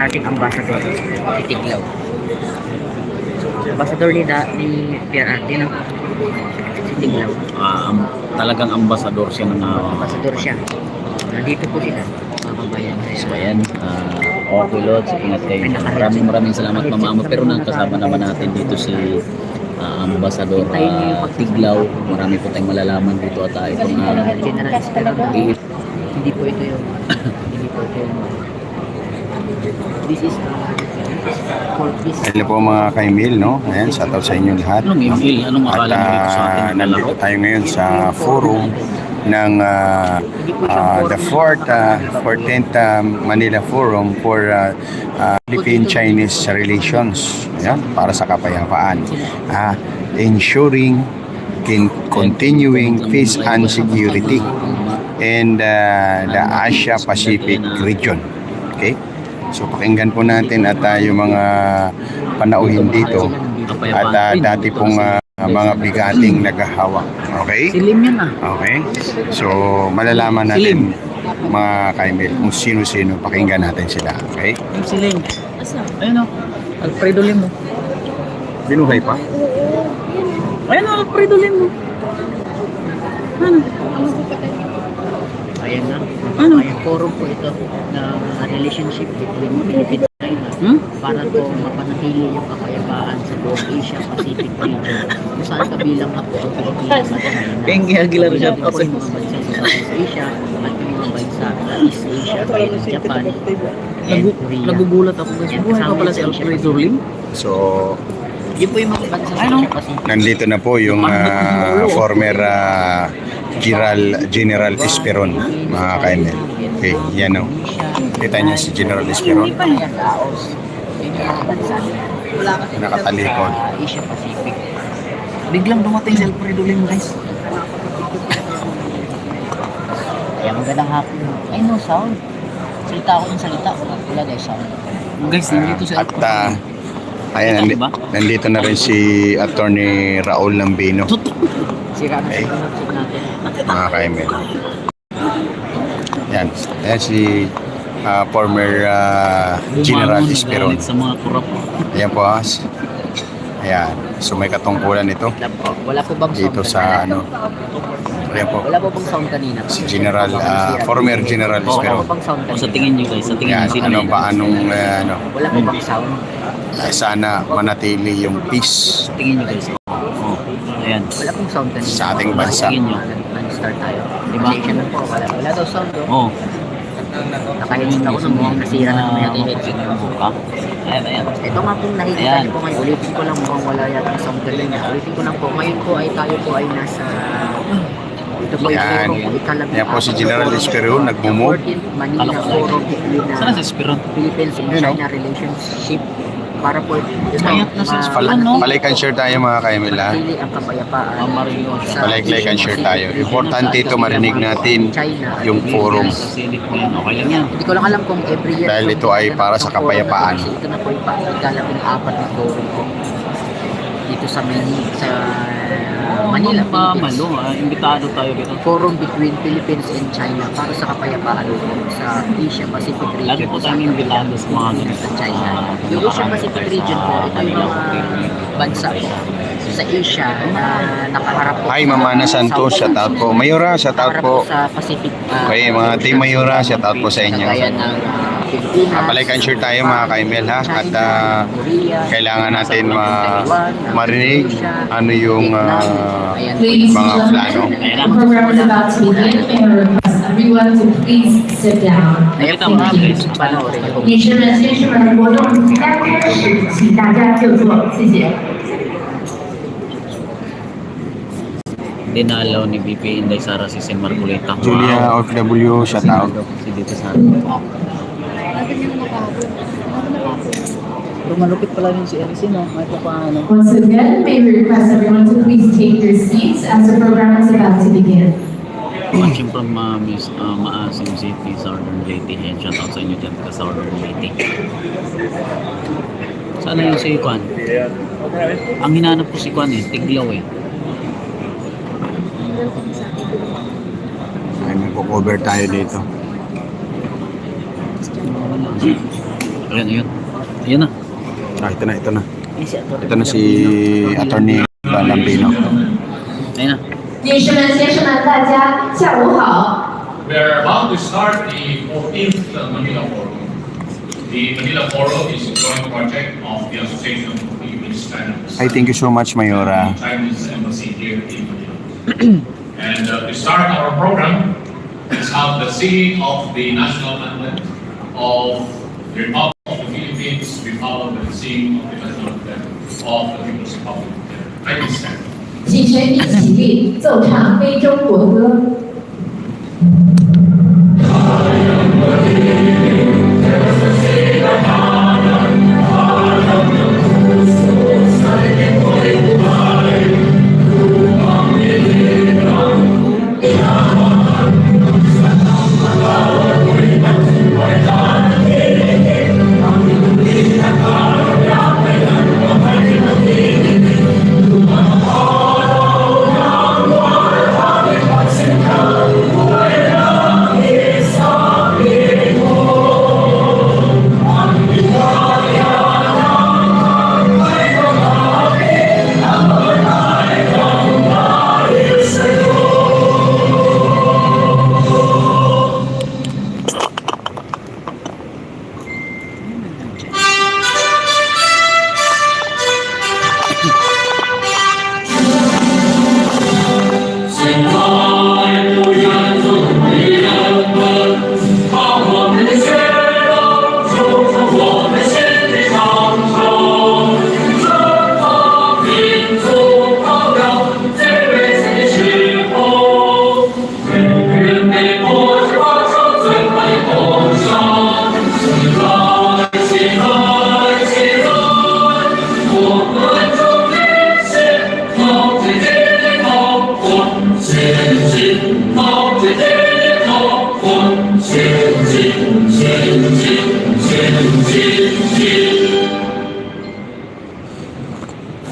ating ambassador, si Tiglaw. Ambassador ni Pierre Ate, no? Si Tiglaw. Talagang ambasador siya ng Ambassador siya. Nandito po sila, mga kabayan. So ayan, okay Lods, ingat kayo. Maraming salamat Mama. Pero kasama naman natin dito si Ambassador Tiglaw. Marami po tayong malalaman dito at itong General Esperanto. Hindi po ito yung this is Hello po mga ka-email, no? Ayan, shoutout sa inyo lahat. Anong email? Anong akala mo dito sa atin? Nandito tayo ngayon sa forum ng the 14th Manila Forum for Philippine-Chinese Relations. Ayan, para sa kapayapaan. Ensuring continuing peace and security in the Asia-Pacific region. Okay? So pakinggan po natin at yung mga panauhin dito at dati pong mga bigating naghahawak. Okay? Silim yan Okay? So malalaman natin mga ka-email kung sino-sino. Pakinggan natin sila. Okay? Yung silim. Ayun o. Alfredo Limo. Binuhay pa? Ayun o, Alfredo Limo. Ano? ayan na. Ano? Ayan, forum po ito na relationship between Philippines and China para po mapanatili yung kapayapaan sa buong Asia-Pacific region. Kung saan kabilang na po ang Pilipinas at China. Kengi Aguilar siya po yung mga bansa sa Southeast Asia at yung mga bansa sa East Asia, like Japan and Korea. Nagugulat ako guys. Buhay pa pala si Alfredo Lim. So yun po yung mga bansa sa Asia-Pacific. nandito na po yung former General Esperon, mga ka-email. Okay, yan o. Kita niyo si General Esperon. Nakatalikod. Asia Pacific. Biglang dumating si Alfredo Lim guys. Kaya magandang hapon. Ay no sound. Salita ako ng salita. Wala guys sound. Guys, nandito si At ayan, nandito na rin si Attorney Raul Lambino, Sira na okay, sa panood natin. mga ka-email. Yan. Ayan si former General Esperon. Sa mga kurap. Ayan po. Ayan. So may katungkulan ito Wala po bang sound dito sa ano. Ayan po. Wala po bang sound kanina? Si General, former General Wala Esperon. po bang sound O kanina? sa tingin nyo guys, sa tingin Yan. nyo sino Ano na ba? Anong ano? Wala po bang sound? Sana manatili yung peace Sa tingin nyo guys. Ayan. Wala pong sound kanina. sa ating bansa. Tingin nyo. Start tayo. Diba? Pasensya na po. Wala daw sound. Oo. Nakahinig ako sa mukhang nasira na naman yung headset ng buka. Ayan. Ito nga pong nakikita Ayan. niyo po ngayon. Ulitin ko lang mukhang wala yata ng sound kanina. Ulitin ko lang po. Ngayon po ay tayo po ay nasa... Ito po yung Yan. forum po ikalabing Yan po si General Esperon, nagmumove. 14th Manila Kalak- Forum between Sana si Esperon. Philippines and You know. China relationship para po Ayat na si Esperon, no? Palike and share tayo mga ka-email ha. manatili ang kapayapaan Marley. sa Palike and share tayo. Importante ito marinig natin China. yung forum. Sa silip mo yan, okay lang yan. Hindi ko lang alam kung every year. Dahil ito ay para sa kapayapaan. Kasi ito na po yung ikalabing apat na forum po. Dito sa Manila, Pa Philippines. malo, imbitado tayo dito. Forum between Philippines and China para sa kapayapaan sa Asia Pacific region. Lagi po tayo imbitado sa mga ganito. Sa China. Yung Asia Pacific region po, ito yung mga bansa po sa Asia na nakaharap po. Hi Mama Santos, shout out po. Mayura, shout out Nakaharap po. sa Pacific. Okay, mga team Mayura, shout out po sa inyo. Kagaya ng Pilipinas. Palike and share tayo mga ka-email ha. At Korea, kailangan natin marinig ano yung Please, mga plano. the program is about to begin. May I request everyone to please sit down. Ayan Nakita po, mo na, guys. panoorin ko. 女士们、先生们，活动即将开始，请大家就座，谢谢。 Dinalaw ni BP Inday Sara si Sen Marcoleta. Julia OFW, shout out. Si dito sa Pero malupit pala yung si Elsie, no? May papaano. Once again, may we request everyone to please take their seats as the program is about to begin. Watching from Maasim City, Southern Leyte. Yan, shout out sa inyo dyan sa Southern Leyte. Sana yung si Kwan? Ang hinanap ko si Kwan eh, Tiglaw eh. Ay, may cover tayo dito. Ayan, ayan. Ayan na. Ito na, ito na. Eh, si Atty. Ito na si Attorney Lambino. Ayan na. 女士们、先生们，大家下午好。 We are about to start the 14th Manila Forum. The Manila Forum is a joint project of the Association of Philippines China Ay, thank you so much, Mayora. Chinese Embassy here in Manila. And to start our program, let's have the singing of the national anthem of the Republic of the Philippines. We follow the singing of the national anthem of the People's Republic. I stand. 请全体起立，奏唱非洲国歌。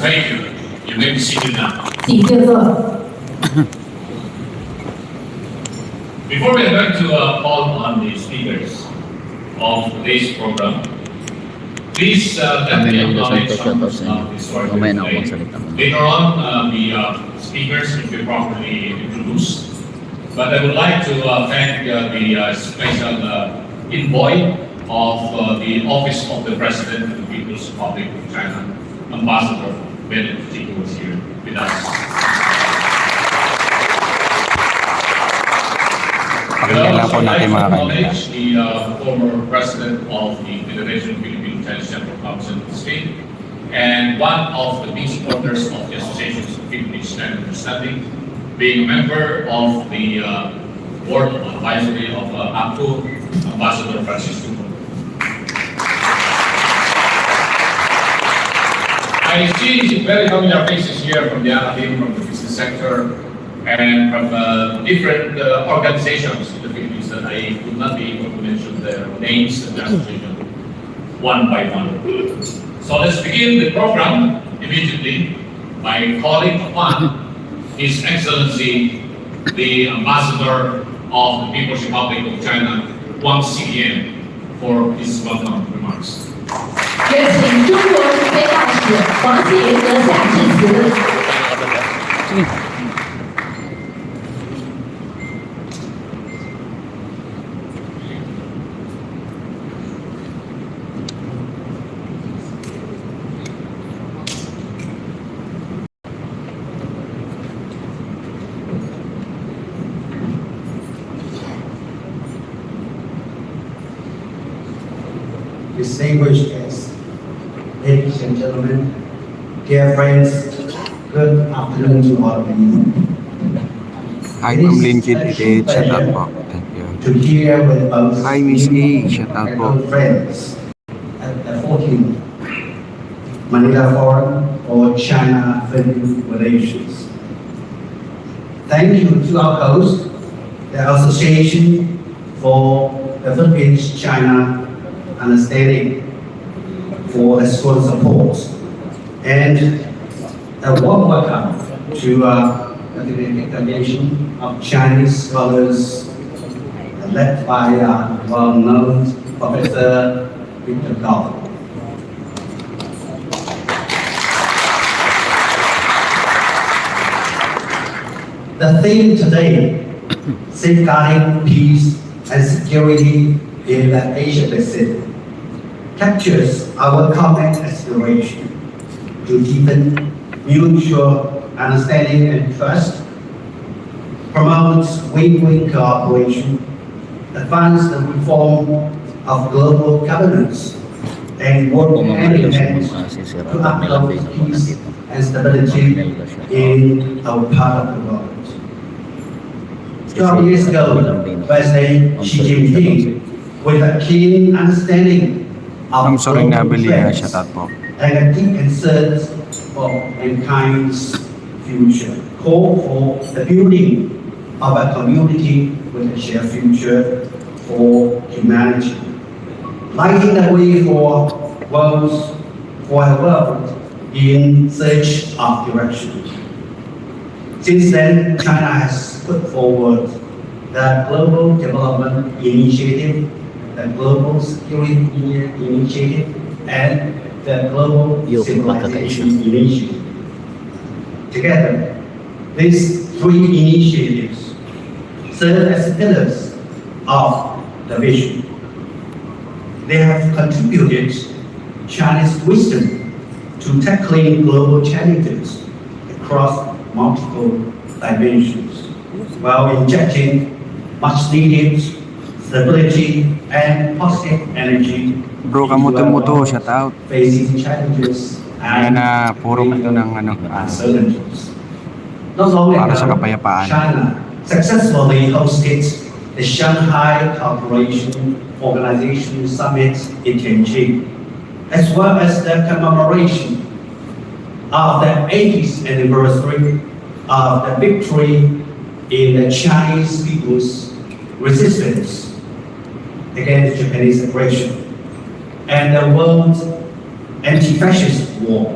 Thank you. You may be seated now. 请就坐。 Before we are going to call on the speakers of today's program, please let me acknowledge some historical Mamaya na ako today. magsalita muna. Later on, the speakers will be properly introduced. But I would like to thank the special envoy of the Office of the President of the People's Republic of China, Ambassador Bennett Chico was here with us. Pakinggan lang po natin mga kaibigan. The former president of the Federation of Philippine Chinese Central Council State and one of the big supporters of the Association of Philippines China Understanding, being a member of the board of advisory of APCO, Ambassador Francisco. I see very familiar faces here from the academy, from the business sector, and from different organizations in the Philippines that I could not be able to mention their names and their association one by one. So let's begin the program immediately by calling upon His Excellency, the Ambassador of the People's Republic of China, Wang Xiyan, for his welcome remarks. 有请中国驻非大使王继阁下致辞。 Distinguished guests, ladies and gentlemen, dear friends, good afternoon to all of you. Hi, Ma'am Lincoln. Shout out po. Thank you. To hear with both Hi, Miss A. you Shout out and po. good friends at the 14th Manila Forum for China-Philippine Relations. Thank you to our host, the Association for the Philippines-China Understanding, for the strong support, and a warm welcome to the delegation of Chinese scholars led by well-known Professor with the goal. The theme today, safeguarding peace and security in the Asia Pacific, captures our common aspiration to deepen mutual understanding and trust, promotes win-win cooperation, advance the reform of global governance, and work hand in hand to uphold peace and stability in our part of the world. 12 years ago, President Xi Jinping, with a keen understanding Ma'am, of sorry, global nabili trends shout out po. and a deep concern for mankind's future, call for the building of a community with a shared future for humanity, lighting the way for a world in search of direction. Since then, China has put forward the Global Development Initiative, the Global Security Initiative, and the Global Civilization Initiative. Together, these three initiatives serve as pillars of the vision. They have contributed Chinese wisdom to tackling global challenges across multiple dimensions, while injecting much needed stability and positive energy Bro, into our kamuto-muto, world shout out. facing challenges Ayan and na, forum ito ng uncertainties. Not long para sa ago, kapayapaan. China successfully hosted the Shanghai Cooperation Organization Summit in Tianjin, as well as the commemoration of the 80th anniversary of the victory in the Chinese people's resistance against Japanese aggression and the world anti-fascist war.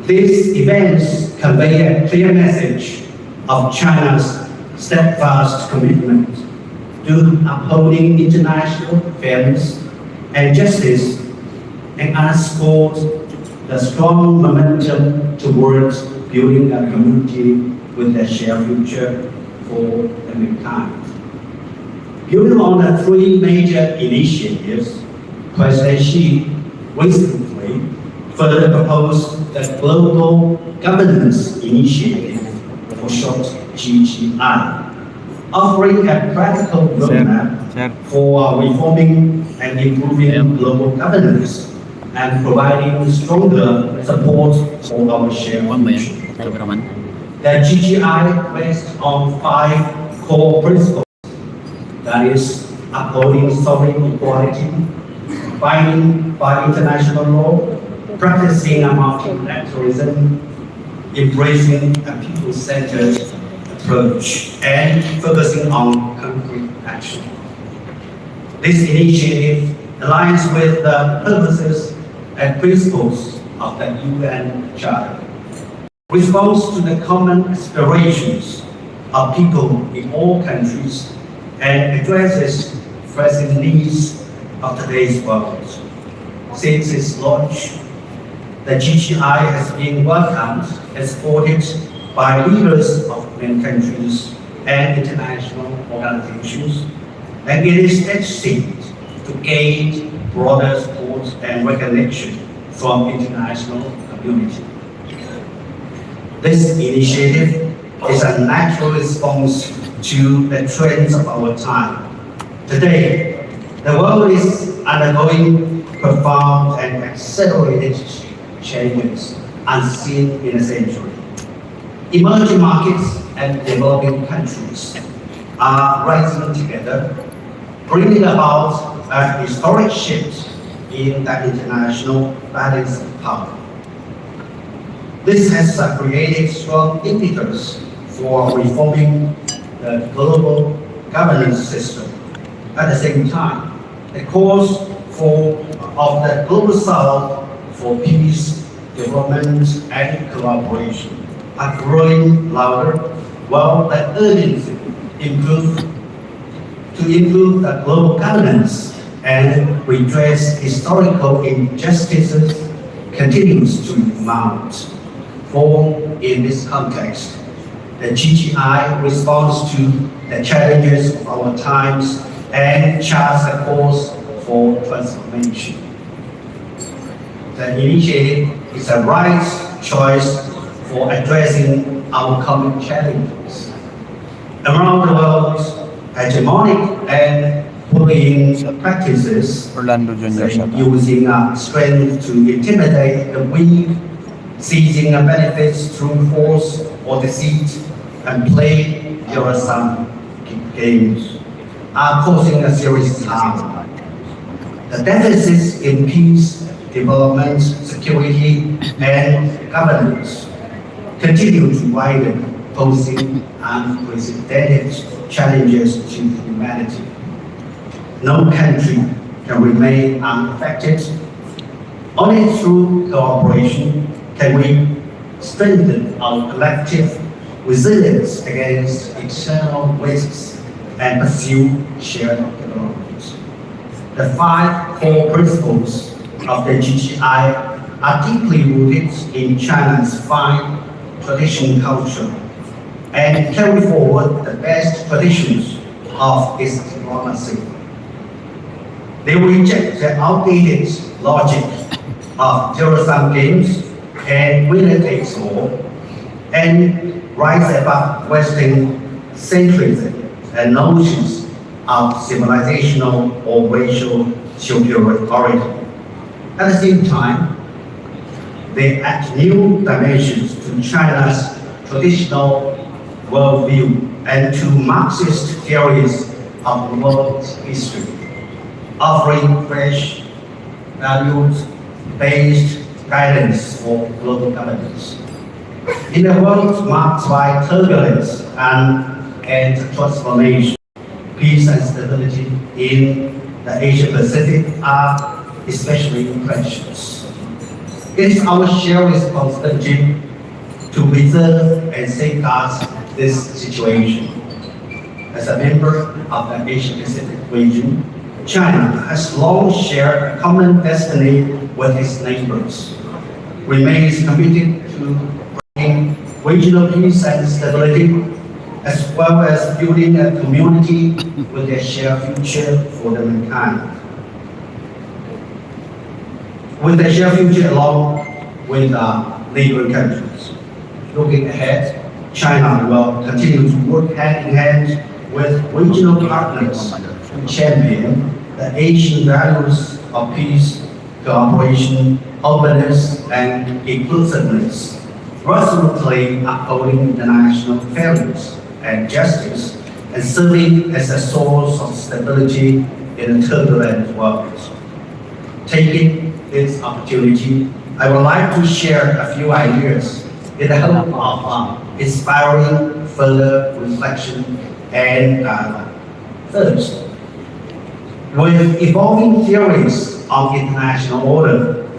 These events convey a clear message of China's steadfast commitment to upholding international fairness and justice, and underscored the strong momentum towards building a community with a shared future for mankind. Building on the three major initiatives, President Xi recently further proposed the Global Governance Initiative, for short GGI, offering a practical roadmap Sir. for reforming and improving global governance and providing stronger support for our shared Kuwan ba yan? future. Cameraman? The GGI rests on 5 core principles, that is, upholding sovereign equality, abiding by international law, practicing multilateralism, embracing a people-centered approach, and focusing on concrete action. This initiative aligns with the purposes and principles of the UN Charter, responds to the common aspirations of people in all countries, and addresses pressing needs of today's world. Since its launch, the GGI has been welcomed and supported by leaders of many countries and international organizations, and it is destined to gain broader support and recognition from international community. This initiative is a natural response to the trends of our time. Today, the world is undergoing profound and accelerated changes unseen in a century. Emerging markets and developing countries are rising together, bringing about a historic shift in the international balance of power. This has created strong impetus for reforming the global governance system. At the same time, the calls of the Global South for peace, development, and collaboration are growing louder, while the urgency to improve the global governance and redress historical injustices continues to mount. For in this context, the GGI responds to the challenges of our times and charts a course for transformation. The initiative is a right choice for addressing our common challenges. Around the world, hegemonic and bullying practices Orlando Jr. using strength to intimidate the weak, seizing benefits through force or deceit, and play zero-sum games are causing a serious harm. The deficits in peace, development, security, and governance continue to widen, posing unprecedented challenges to humanity. No country can remain unaffected. Only through cooperation can we strengthen our collective resilience against external risks and pursue shared development. The 5 core principles of the GGI are deeply rooted in China's fine tradition culture and carry forward the best traditions of its diplomacy. They reject the outdated logic of zero-sum games and winner takes all, and rise above Western centrism and notions of civilizational or racial superiority. At the same time, they add new dimensions to China's traditional worldview and to Marxist theories of world history, offering fresh, values-based guidance for global governance. In a world marked by turbulence and transformation, peace and stability in the Asia-Pacific are especially precious. It is our shared responsibility to preserve and safeguard this situation. As a member of the Asia-Pacific region, China has long shared a common destiny with its neighbors, remains committed to bringing regional peace and stability, as well as building a community with a shared future for the mankind. With a shared future along with neighboring countries. Looking ahead, China will continue to work hand in hand with regional partners to champion the Asian values of peace, cooperation, openness, and inclusiveness, resolutely upholding international fairness and justice, and serving as a source of stability in a turbulent world. Taking this opportunity, I would like to share a few ideas in the hope of inspiring further reflection and dialogue. First, with evolving theories of international order,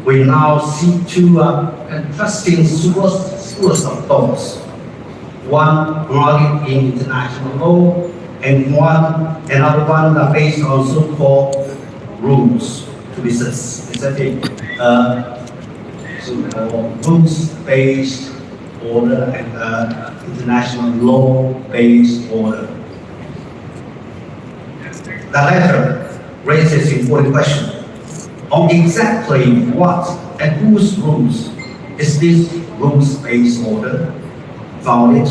we now see two contrasting schools of thoughts. One grounded in international law, and another one based on so-called rules. To be specific, so-called rules-based order and international law-based order. The latter raises important question on exactly what and whose rules is this rules-based order founded?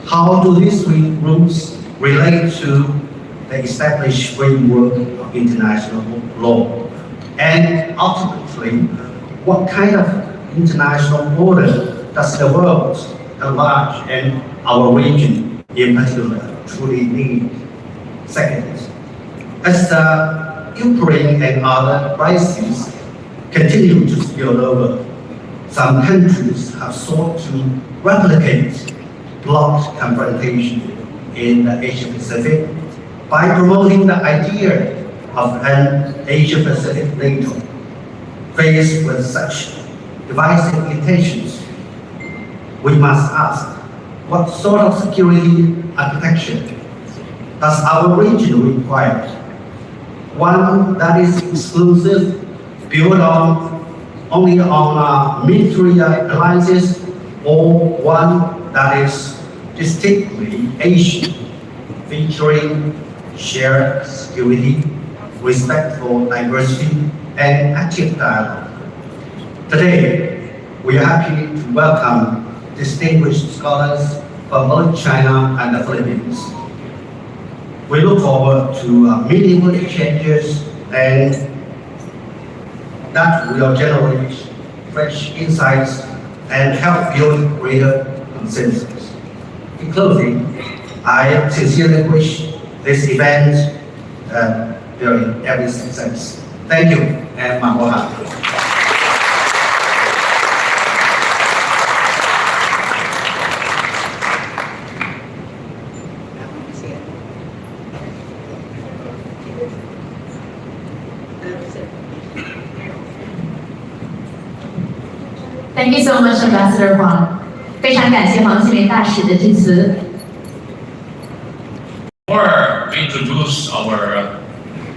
How do these rules relate to the established framework of international law? And ultimately, what kind of international order does the world at large and our region in particular truly need? Second, as the Ukraine and other crises continue to spill over, some countries have sought to replicate bloc confrontation in the Asia-Pacific by promoting the idea of an Asia-Pacific NATO. Faced with such divisive intentions, we must ask, what sort of security architecture does our region require? one that is exclusive, built only on military alliances, or one that is distinctly Asian, featuring shared security, respect for diversity, and active dialogue. Today, we are happy to welcome distinguished scholars from both China and the Philippines. We look forward to meaningful exchanges and that will generate fresh insights and help build greater consensus. In closing, I sincerely wish this event every success. Thank you and mahalo. Thank you so much, Ambassador Huang. 非常感谢黄新林大使的致辞。 Before we introduce our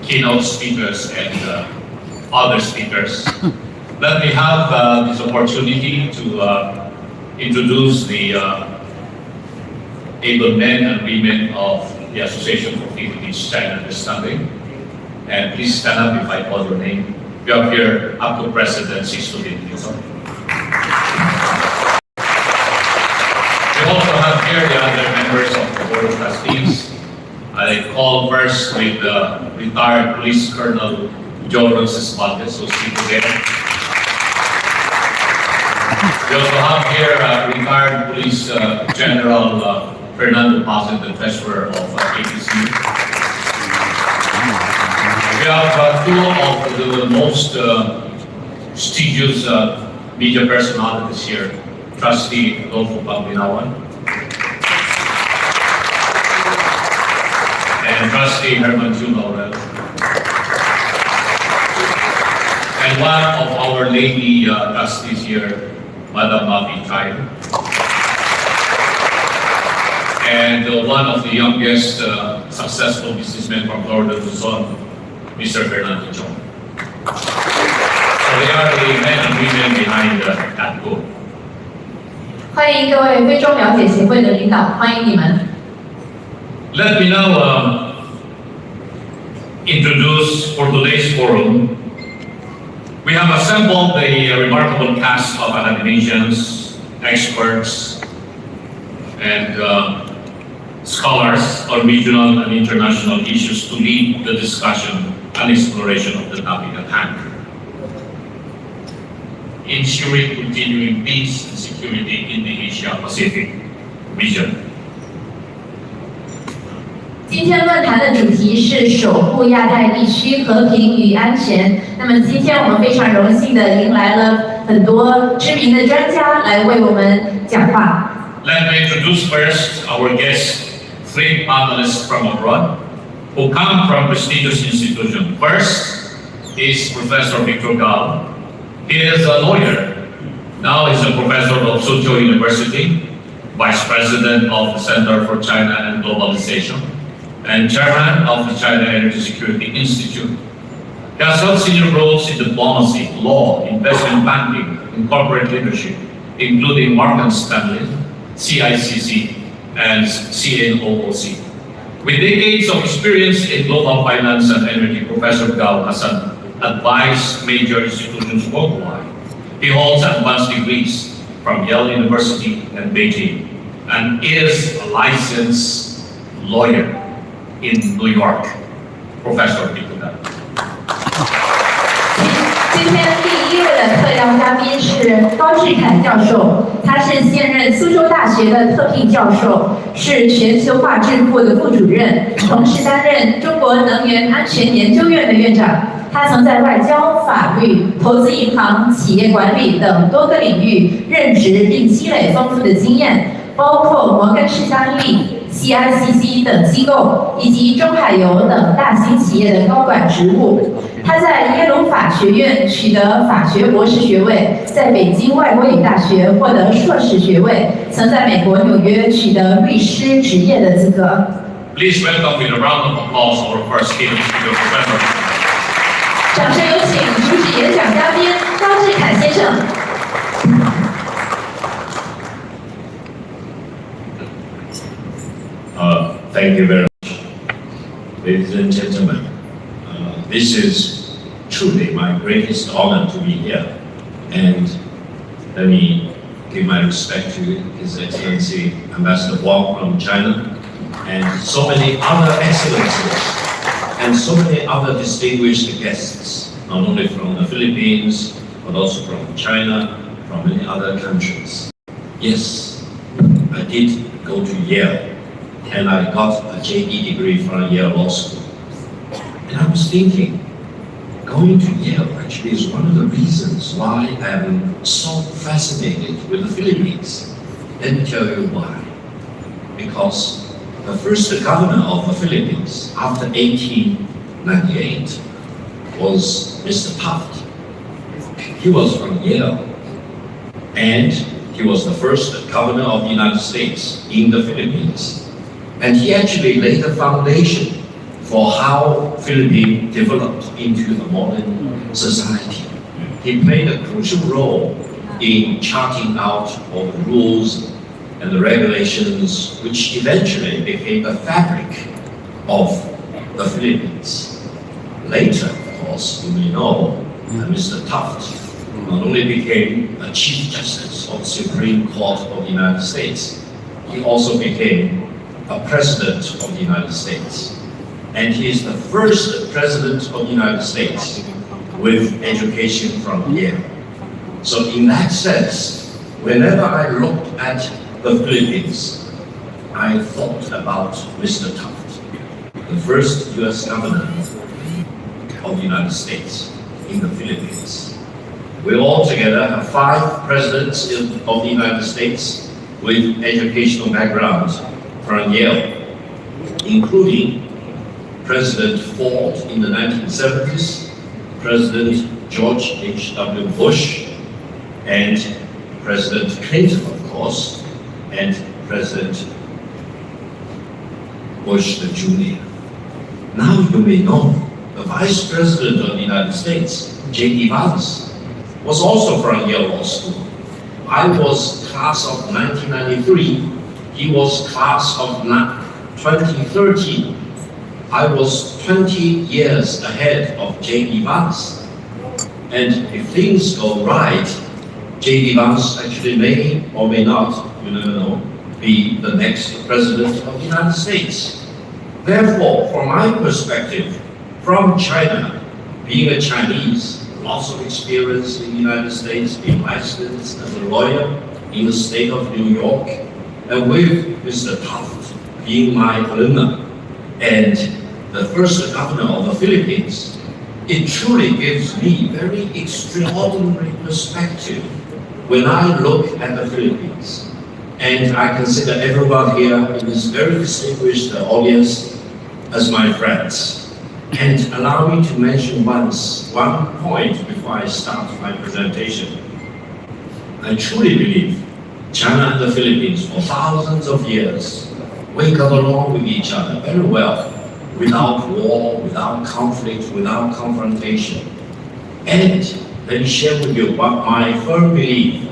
keynote speakers and other speakers, let me have this opportunity to introduce the able men and women of the Association for Philippines-China Understanding. And please stand up if I call your name. We have here up to President Sixto Dinizo. We also have here the other members of the Board of Trustees. I call first with retired Police Colonel Joe Roncesvalles, who's seated there. We also have here retired Police General Fernando Pazin, the Treasurer of APC. We have two of the most prestigious media personalities here, Trustee Adolfo Pambinawan and Trustee Herman Jun Laurel. And one of our lady trustees here, Madam Mavi Chai. And one of the youngest successful businessmen from Florida Luzon, Mr. Fernando Chong. So they are the men and women behind that goal. 欢迎各位非洲了解协会的领导，欢迎你们。 Let me now introduce for today's forum. We have assembled a remarkable cast of academicians, experts, and scholars on regional and international issues to lead the discussion and exploration of the topic at hand. Ensuring continuing peace and security in the Asia-Pacific region. 今天论坛的主题是守护亚太地区和平与安全。那么今天我们非常荣幸的迎来了很多知名的专家来为我们讲话。 Let me introduce first our guests, three panelists from abroad who come from prestigious institutions. First is Professor Victor Gao. He is a lawyer. Now he's a professor of Suzhou University, Vice President of the Center for China and Globalization, and Chairman of the China Energy Security Institute. He has held senior roles in diplomacy, law, investment banking, and corporate leadership, including Morgan Stanley, CICC, and CNOOC. With decades of experience in global finance and energy, Professor Gao has advised major institutions worldwide. He holds advanced degrees from Yale University and Beijing, and is a licensed lawyer in New York. Professor Victor Gao. 今天第一位的特邀嘉宾是高志凯教授，他是现任苏州大学的特聘教授，是全球化智库的副主任，同时担任中国能源安全研究院的院长。他曾在外交、法律、投资银行、企业管理等多个领域任职，并积累丰富的经验，包括摩根士丹利、CICC 等机构以及中海油等大型企业的高管职务。他在耶鲁法学院取得法学博士学位，在北京外国语大学获得硕士学位，曾在美国纽约取得律师执业的资格。 Please welcome with a round of applause our first keynote speaker, Professor. 掌声有请主旨演讲嘉宾高志凯先生。Thank you very much, ladies and gentlemen. This is truly my greatest honor to be here, and let me give my respect to His Excellency Ambassador Wang from China, and so many other excellencies, and so many other distinguished guests, not only from the Philippines, but also from China, from many other countries. Yes, I did go to Yale, and I got a JD degree from Yale Law School. And I was thinking, going to Yale actually is one of the reasons why I'm so fascinated with the Philippines. Let me tell you why. Because the first governor of the Philippines after 1898 was Mr. Taft. He was from Yale, and he was the first governor of the United States in the Philippines. And he actually laid the foundation for how Philippines developed into a modern society. He played a crucial role in charting out all the rules and the regulations, which eventually became the fabric of the Philippines. Later, of course, you may know that Mr. Taft not only became a Chief Justice of the Supreme Court of the United States, he also became a President of the United States. And he is the first President of the United States with education from Yale. So in that sense, whenever I looked at the Philippines, I thought about Mr. Taft, the first US governor of the United States in the Philippines. We all together have 5 presidents of the United States with educational backgrounds from Yale, including President Ford in the 1970s, President George H.W. Bush, and President Clinton, of course, and President Bush the Jr. Now you may know the Vice President of the United States, J.D. Vance, was also from Yale Law School. I was class of 1993. He was class of 2013. I was 20 years ahead of J.D. Vance. And if things go right, J.D. Vance actually may or may not, you never know, be the next President of the United States. Therefore, from my perspective, from China, being a Chinese, lots of experience in the United States, being licensed as a lawyer in the state of New York, and with Mr. Taft being my alumna and the first governor of the Philippines, it truly gives me very extraordinary perspective when I look at the Philippines. And I consider everyone here in this very distinguished audience as my friends. And allow me to mention one point before I start my presentation. I truly believe China and the Philippines for thousands of years, we got along with each other very well, without war, without conflict, without confrontation. And let me share with you what my firm belief.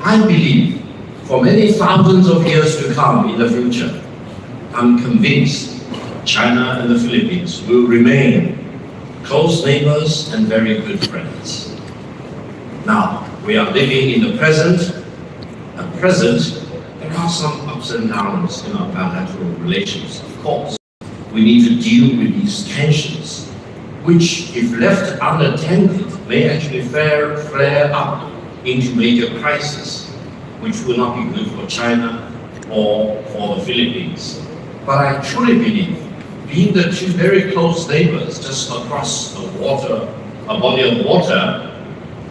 I believe for many thousands of years to come in the future, I'm convinced China and the Philippines will remain close neighbors and very good friends. Now, we are living in the present. At present, there are some ups and downs in our bilateral relations, of course. We need to deal with these tensions, which, if left unattended, may actually flare up into major crisis, which will not be good for China or for the Philippines. But I truly believe, being the two very close neighbors just across a body of water,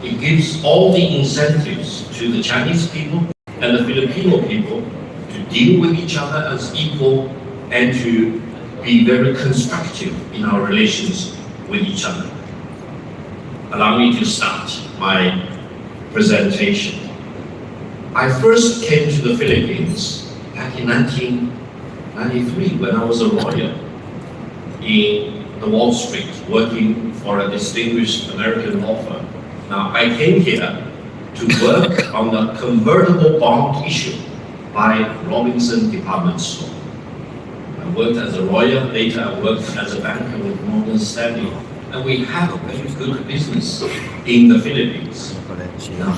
it gives all the incentives to the Chinese people and the Filipino people to deal with each other as equal and to be very constructive in our relations with each other. Allow me to start my presentation. I first came to the Philippines back in 1993 when I was a lawyer in the Wall Street working for a distinguished American law firm. Now, I came here to work on the convertible bond issue by Robinson Department Store. I worked as a lawyer, later I worked as a banker with Morgan Stanley, and we have a very good business in the Philippines. Now,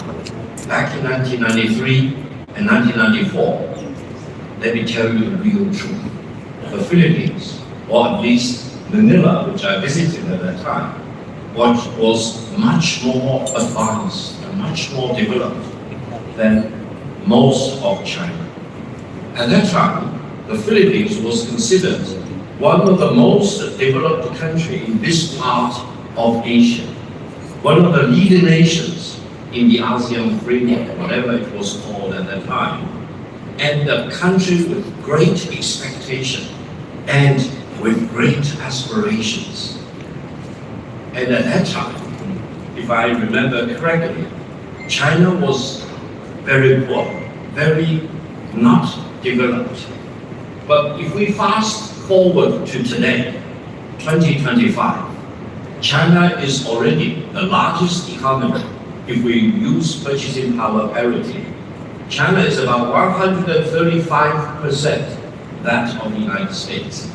back in 1993 and 1994, let me tell you the real truth. The Philippines, or at least Manila, which I visited at that time, was much more advanced and much more developed than most of China. At that time, the Philippines was considered one of the most developed countries in this part of Asia, one of the leading nations in the ASEAN framework, whatever it was called at that time, and a country with great expectation and with great aspirations. And at that time, if I remember correctly, China was very poor, very not developed. But if we fast forward to today, 2025, China is already the largest economy if we use purchasing power parity. China is about 135% that of the United States.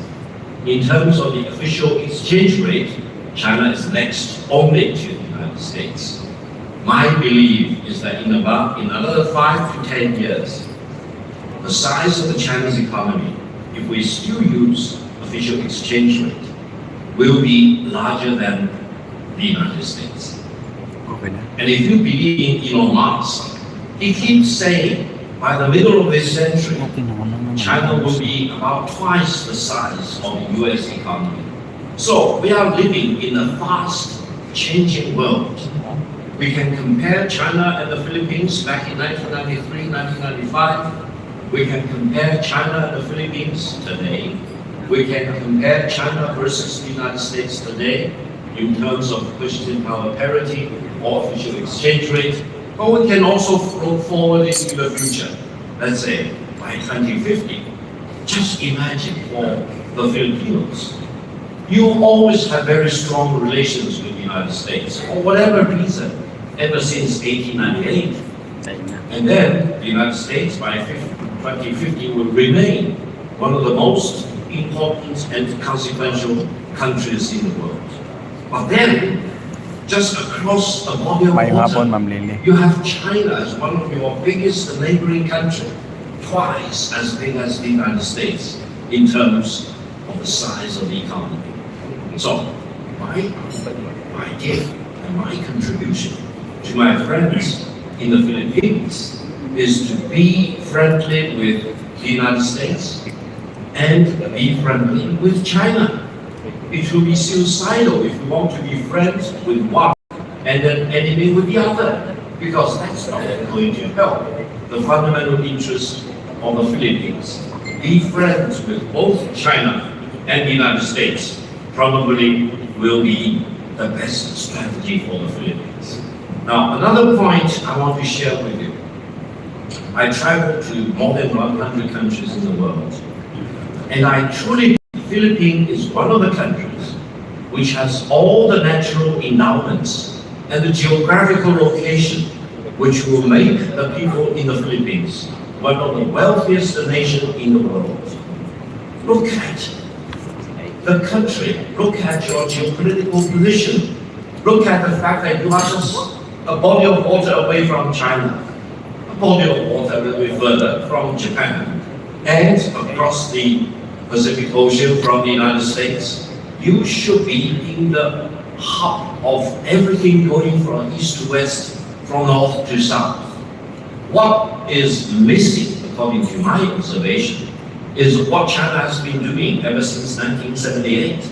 In terms of the official exchange rate, China is next only to the United States. My belief is that in another 5 to 10 years, the size of the Chinese economy, if we still use official exchange rate, will be larger than the United States. And if you believe in Elon Musk, he keeps saying by the middle of this century, China will be about twice the size of the US economy. So we are living in a fast changing world. We can compare China and the Philippines back in 1993, 1995. We can compare China and the Philippines today. We can compare China versus the United States today in terms of purchasing power parity or official exchange rate. But we can also look forward into the future. Let's say by 2050. Just imagine for the Filipinos. You always have very strong relations with the United States for whatever reason, ever since 1898. And then the United States by 2050 will remain one of the most important and consequential countries in the world. But then, just across a body of water, you have China as one of your biggest neighboring countries, twice as big as the United States in terms of the size of the economy. So, my gift and my contribution to my friends in the Philippines is to be friendly with the United States and be friendly with China. It will be suicidal if we want to be friends with one and then enemy with the other, because that's not going to help the fundamental interest of the Philippines. Be friends with both China and the United States probably will be the best strategy for the Philippines. Now, another point I want to share with you. I traveled to more than 100 countries in the world, and I truly believe the Philippines is one of the countries which has all the natural endowments and the geographical location which will make the people in the Philippines one of the wealthiest nations in the world. Look at the country, look at your geopolitical position, look at the fact that you are just a body of water away from China, a body of water a little bit further from Japan, and across the Pacific Ocean from the United States. You should be in the hub of everything going from east to west, from north to south. What is missing, according to my observation, is what China has been doing ever since 1978.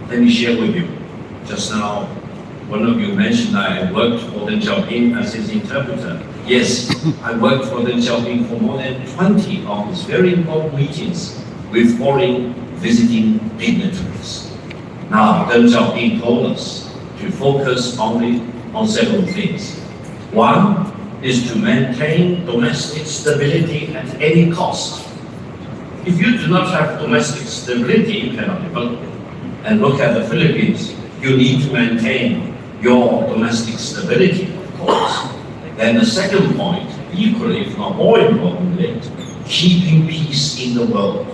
Let me share with you. Just now, one of you mentioned I worked for Deng Xiaoping as his interpreter. Yes, I worked for Deng Xiaoping for more than 20 of his very important meetings with foreign visiting dignitaries. Now, Deng Xiaoping told us to focus only on several things. One is to maintain domestic stability at any cost. If you do not have domestic stability, you cannot develop. And look at the Philippines. you need to maintain your domestic stability, of course. Then the second point, equally, if not more importantly, keeping peace in the world.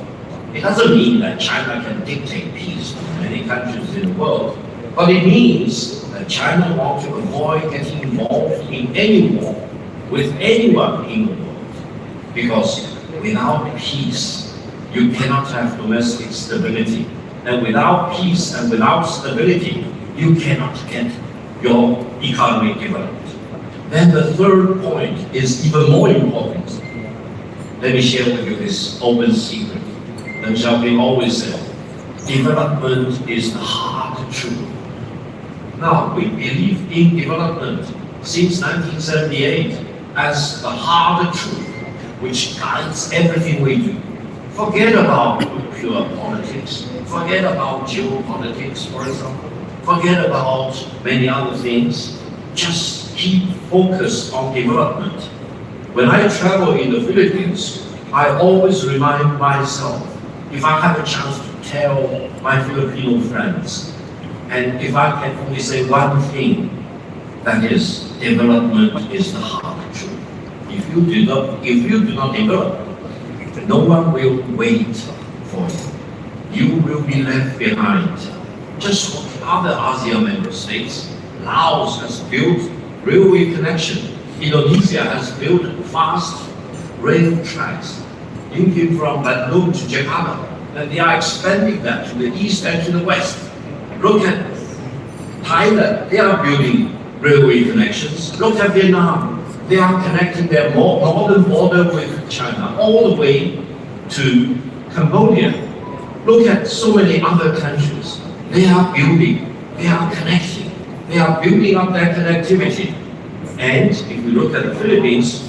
It doesn't mean that China can dictate peace to many countries in the world, but it means that China wants to avoid getting involved in any war with anyone in the world. Because without peace, you cannot have domestic stability. And without peace and without stability, you cannot get your economic development. Then the third point is even more important. Let me share with you this open secret. Deng Xiaoping always said, development is the hard truth. Now, we believe in development since 1978 as the hard truth, which guides everything we do. Forget about pure politics. Forget about geopolitics, for example. Forget about many other things. Just keep focused on development. When I travel in the Philippines, I always remind myself, if I have a chance to tell my Filipino friends, and if I can only say one thing, that is, development is the hard truth. If you do not develop, no one will wait for you. You will be left behind. Just what other ASEAN member states, Laos has built railway connection. Indonesia has built fast rail tracks linking from Bandung to Jakarta, and they are expanding that to the east and to the west. Look at Thailand, they are building railway connections. Look at Vietnam, they are connecting their northern border with China all the way to Cambodia. Look at so many other countries. They are building, they are connecting, they are building up their connectivity. And if you look at the Philippines,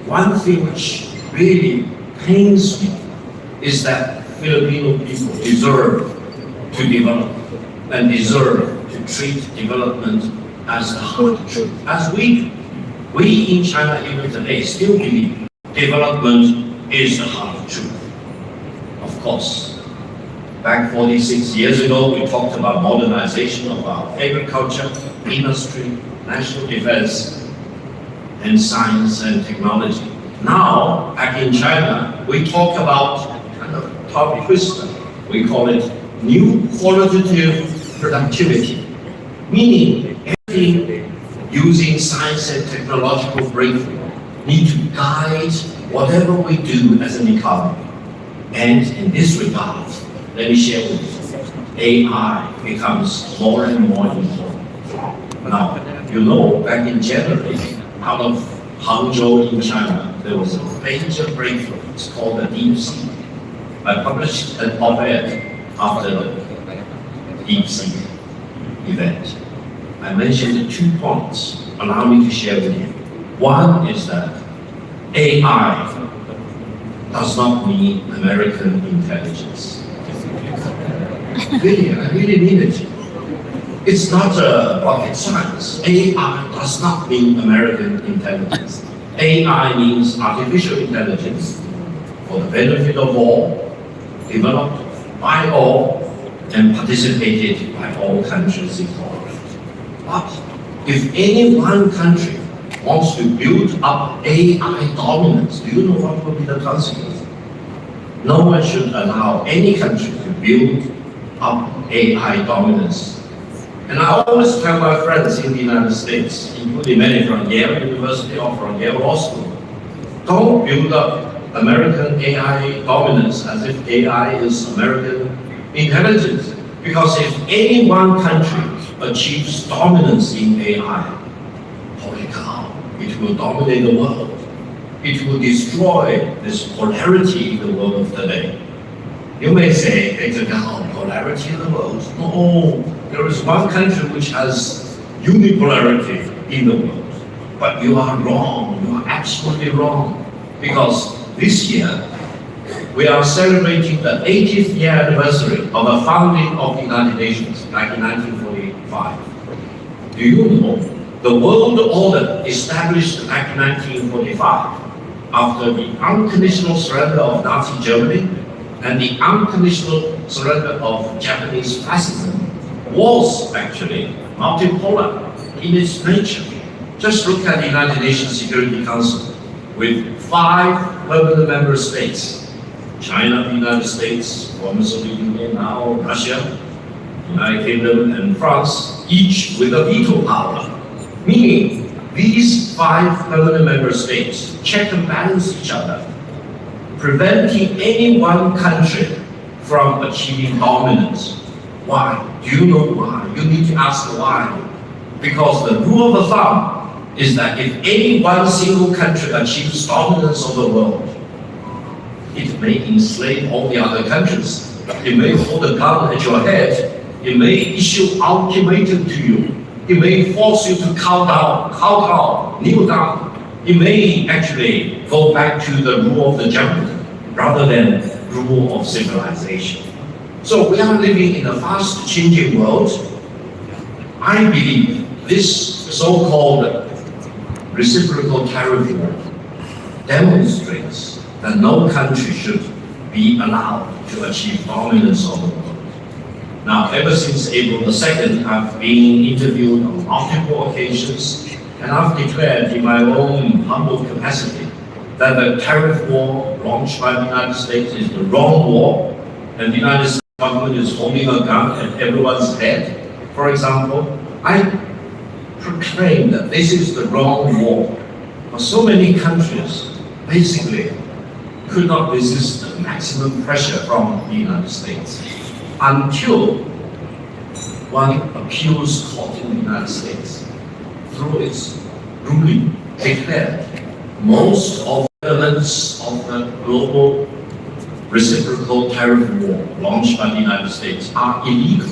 one thing which really pains me is that Filipino people deserve to develop and deserve to treat development as the hard truth. As we in China even today still believe development is the hard truth. Of course, back 46 years ago, we talked about modernization of our agriculture, industry, national defense, and science and technology. Now, back in China, we talk about kind of top twister. We call it new qualitative productivity, meaning everything using science and technological breakthrough need to guide whatever we do as an economy. And in this regard, let me share with you, AI becomes more and more important. Now, you know, back in January, out of Hangzhou in China, there was a major breakthrough. It's called the DeepSeek. I published an op-ed after the DeepSeek event. I mentioned 2 points. Allow me to share with you. One is that AI does not mean American intelligence. Really, I really mean it. It's not rocket science. AI does not mean American intelligence. AI means artificial intelligence for the benefit of all, developed by all, and participated by all countries involved. But if any one country wants to build up AI dominance, do you know what will be the consequence? No one should allow any country to build up AI dominance. And I always tell my friends in the United States, including many from Yale University or from Yale Law School, don't build up American AI dominance as if AI is American intelligence. Because if any one country achieves dominance in AI, holy cow, it will dominate the world. It will destroy this polarity in the world of today. You may say, polarity in the world. No, there is one country which has unipolarity in the world. But you are wrong, you are absolutely wrong. Because this year, we are celebrating the 80th year anniversary of the founding of the United Nations back in 1945. Do you know the world order established back in 1945 after the unconditional surrender of Nazi Germany and the unconditional surrender of Japanese fascism was actually multipolar in its nature. Just look at the United Nations Security Council with 5 permanent member states: China, the United States, former Soviet Union, now Russia, United Kingdom, and France, each with a veto power. Meaning, these 5 permanent member states check and balance each other, preventing any one country from achieving dominance. Why? Do you know why? You need to ask why. Because the rule of thumb is that if any one single country achieves dominance of the world, it may enslave all the other countries. It may hold a gun at your head. It may issue ultimatum to you. It may force you to cow down, kneel down. It may actually go back to the rule of the jungle rather than rule of civilization. So we are living in a fast changing world. I believe this so-called reciprocal tariff war demonstrates that no country should be allowed to achieve dominance of the world. Now, ever since April 2nd, I've been interviewed on multiple occasions, and I've declared in my own humble capacity that the tariff war launched by the United States is the wrong war, and the United States government is holding a gun at everyone's head. For example, I proclaim that this is the wrong war. But so many countries basically could not resist the maximum pressure from the United States until one appeals court in the United States, through its ruling, declared most of the elements of the global reciprocal tariff war launched by the United States are illegal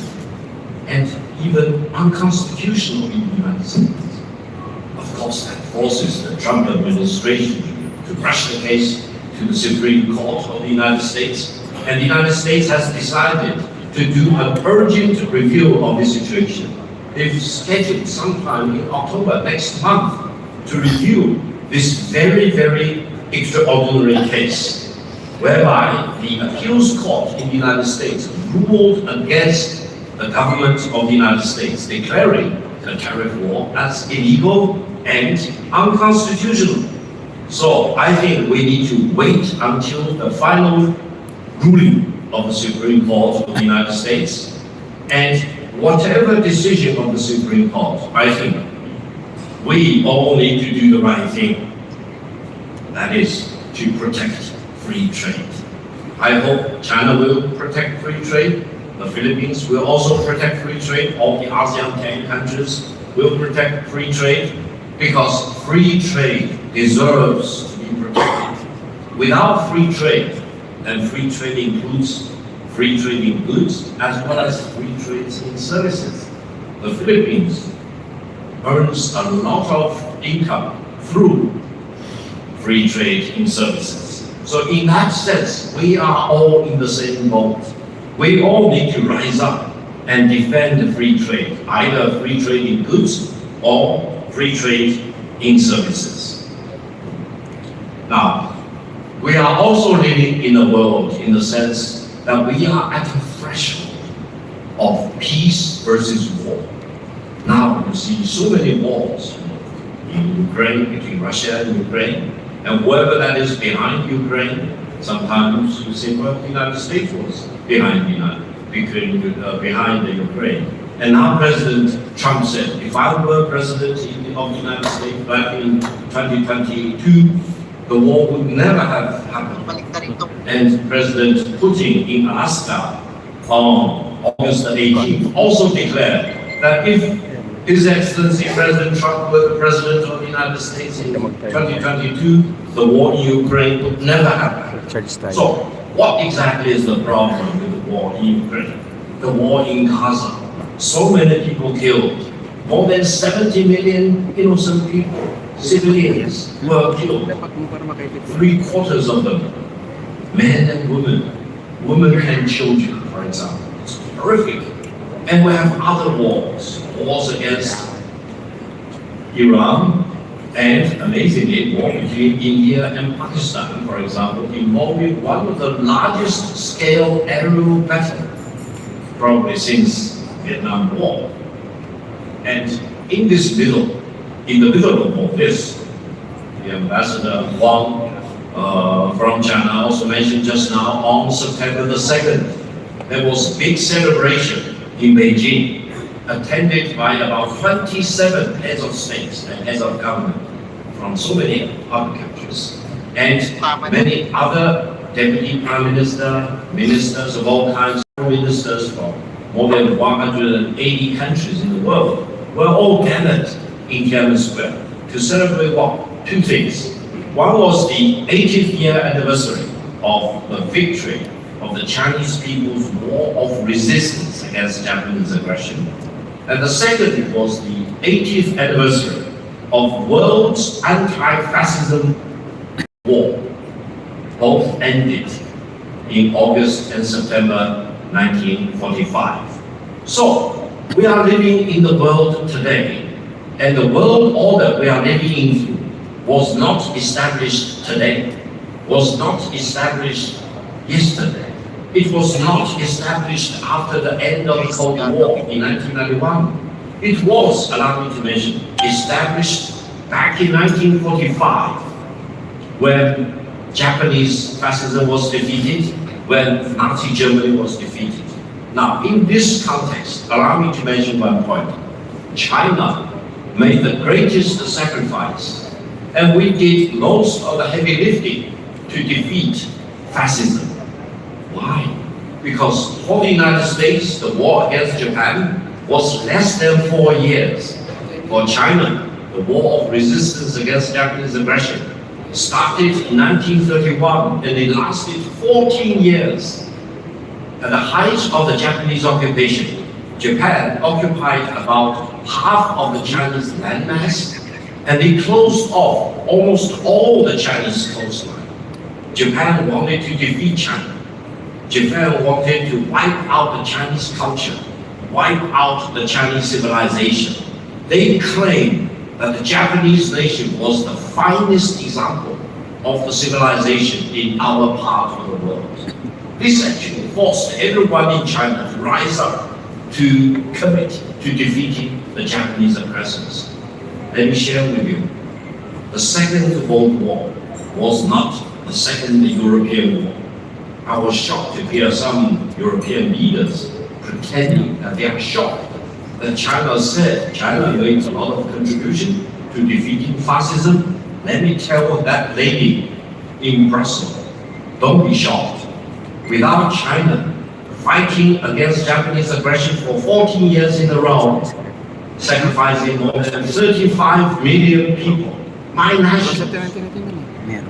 and even unconstitutional in the United States. Of course, that forces the Trump administration to rush the case to the Supreme Court of the United States, and the United States has decided to do an urgent review of the situation. They've scheduled sometime in October next month to review this very, very extraordinary case, whereby the appeals court in the United States ruled against the government of the United States, declaring the tariff war as illegal and unconstitutional. So I think we need to wait until the final ruling of the Supreme Court of the United States, and whatever decision of the Supreme Court, I think we all need to do the right thing. That is to protect free trade. I hope China will protect free trade. The Philippines will also protect free trade. All the ASEAN 10 countries will protect free trade, because free trade deserves to be protected. Without free trade, and free trade includes free trade in goods as well as free trade in services. The Philippines earns a lot of income through free trade in services. So in that sense, we are all in the same boat. We all need to rise up and defend the free trade, either free trade in goods or free trade in services. Now, we are also living in a world in the sense that we are at the threshold of peace versus war. Now you see so many wars in Ukraine, between Russia and Ukraine, and whoever that is behind Ukraine, sometimes you say, well, the United States was behind the Ukraine. And now President Trump said, if I were president of the United States back in 2022, the war would never have happened. And President Putin in Alaska on August 18th also declared that if His Excellency President Trump were the President of the United States in 2022, the war in Ukraine would never happen. So, what exactly is the problem with the war in Ukraine? The war in Gaza. So many people killed. More than 70 million innocent people, civilians, were killed. 3/4 of them, men and women and children, for example. It's horrific. And we have other wars against Iran, and amazingly, war between India and Pakistan, for example, involving one of the largest scale aerial battle, probably since Vietnam War. And in the middle of all this, the Ambassador Wang from China also mentioned just now, on September the 2nd, there was a big celebration in Beijing, attended by about 27 heads of states and heads of government from so many other countries, and many other deputy prime minister, ministers of all kinds, ministers from more than 180 countries in the world were all gathered in Tiananmen Square to celebrate what? Two things. One was the 80th year anniversary of the victory of the Chinese people's war of resistance against Japanese aggression. And the second was the 80th anniversary of world's anti-fascism war. Both ended in August and September 1945. So, we are living in the world today, and the world order we are living in was not established today, was not established yesterday. It was not established after the end of the Cold War in 1991. It was, allow me to mention, established back in 1945, when Japanese fascism was defeated, when Nazi Germany was defeated. Now, in this context, allow me to mention one point. China made the greatest sacrifice, and we did most of the heavy lifting to defeat fascism. Why? Because for the United States, the war against Japan was less than 4 years. For China, the war of resistance against Japanese aggression started in 1931 and it lasted 14 years. At the height of the Japanese occupation, Japan occupied about half of the Chinese landmass, and they closed off almost all the Chinese coastline. Japan wanted to defeat China. Japan wanted to wipe out the Chinese culture, wipe out the Chinese civilization. They claimed that the Japanese nation was the finest example of the civilization in our part of the world. This actually forced everyone in China to rise up to commit to defeating the Japanese oppressors. Let me share with you, the Second World War was not the Second European War. I was shocked to hear some European leaders pretending that they are shocked that China said China made a lot of contribution to defeating fascism. Let me tell that lady in Brussels, don't be shocked. Without China fighting against Japanese aggression for 14 years in a row, sacrificing more than 35 million people, my nationals,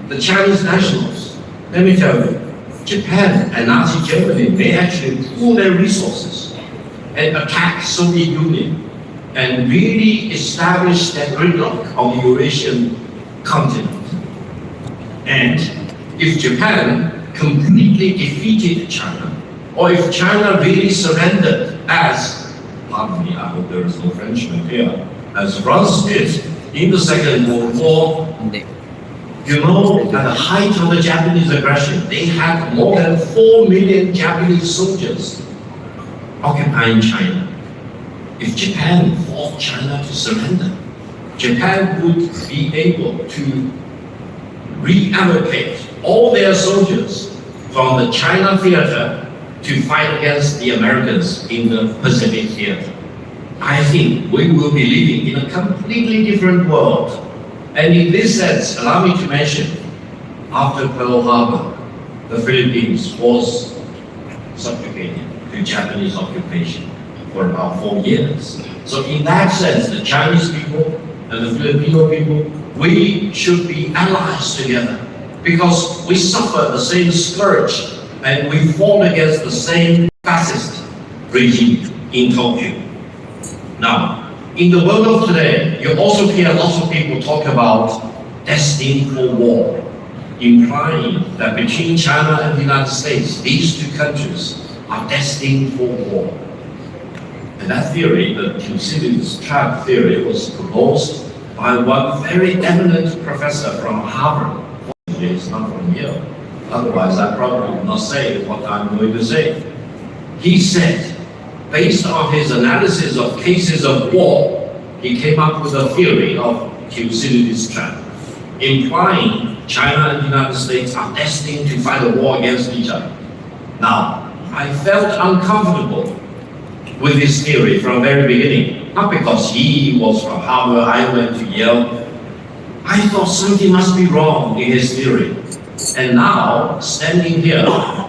the Chinese nationals, let me tell you, Japan and Nazi Germany, they actually pool their resources and attack Soviet Union and really establish that gridlock on the Eurasian continent. And if Japan completely defeated China, or if China really surrendered as, pardon me, I hope there is no Frenchman here, as France did in the Second World War, you know, at the height of the Japanese aggression, they had more than 4 million Japanese soldiers occupying China. If Japan forced China to surrender, Japan would be able to reallocate all their soldiers from the China theater to fight against the Americans in the Pacific theater. I think we will be living in a completely different world. And in this sense, allow me to mention, after Pearl Harbor, the Philippines was subjugated to Japanese occupation for about 4 years. So in that sense, the Chinese people and the Filipino people, we should be allies together because we suffer the same scourge and we fought against the same fascist regime in Tokyo. Now, in the world of today, you also hear lots of people talk about destined for war, implying that between China and the United States, these two countries are destined for war. And that theory, the Thucydides trap theory, was proposed by one very eminent professor from Harvard. Fortunately, it's not from Yale. Otherwise, I probably would not say what I'm going to say. He said based on his analysis of cases of war, he came up with a theory of Thucydides' trap, implying China and the United States are destined to fight a war against each other. Now, I felt uncomfortable with this theory from the very beginning, not because he was from Harvard, I went to Yale. I thought something must be wrong in his theory. And now, standing here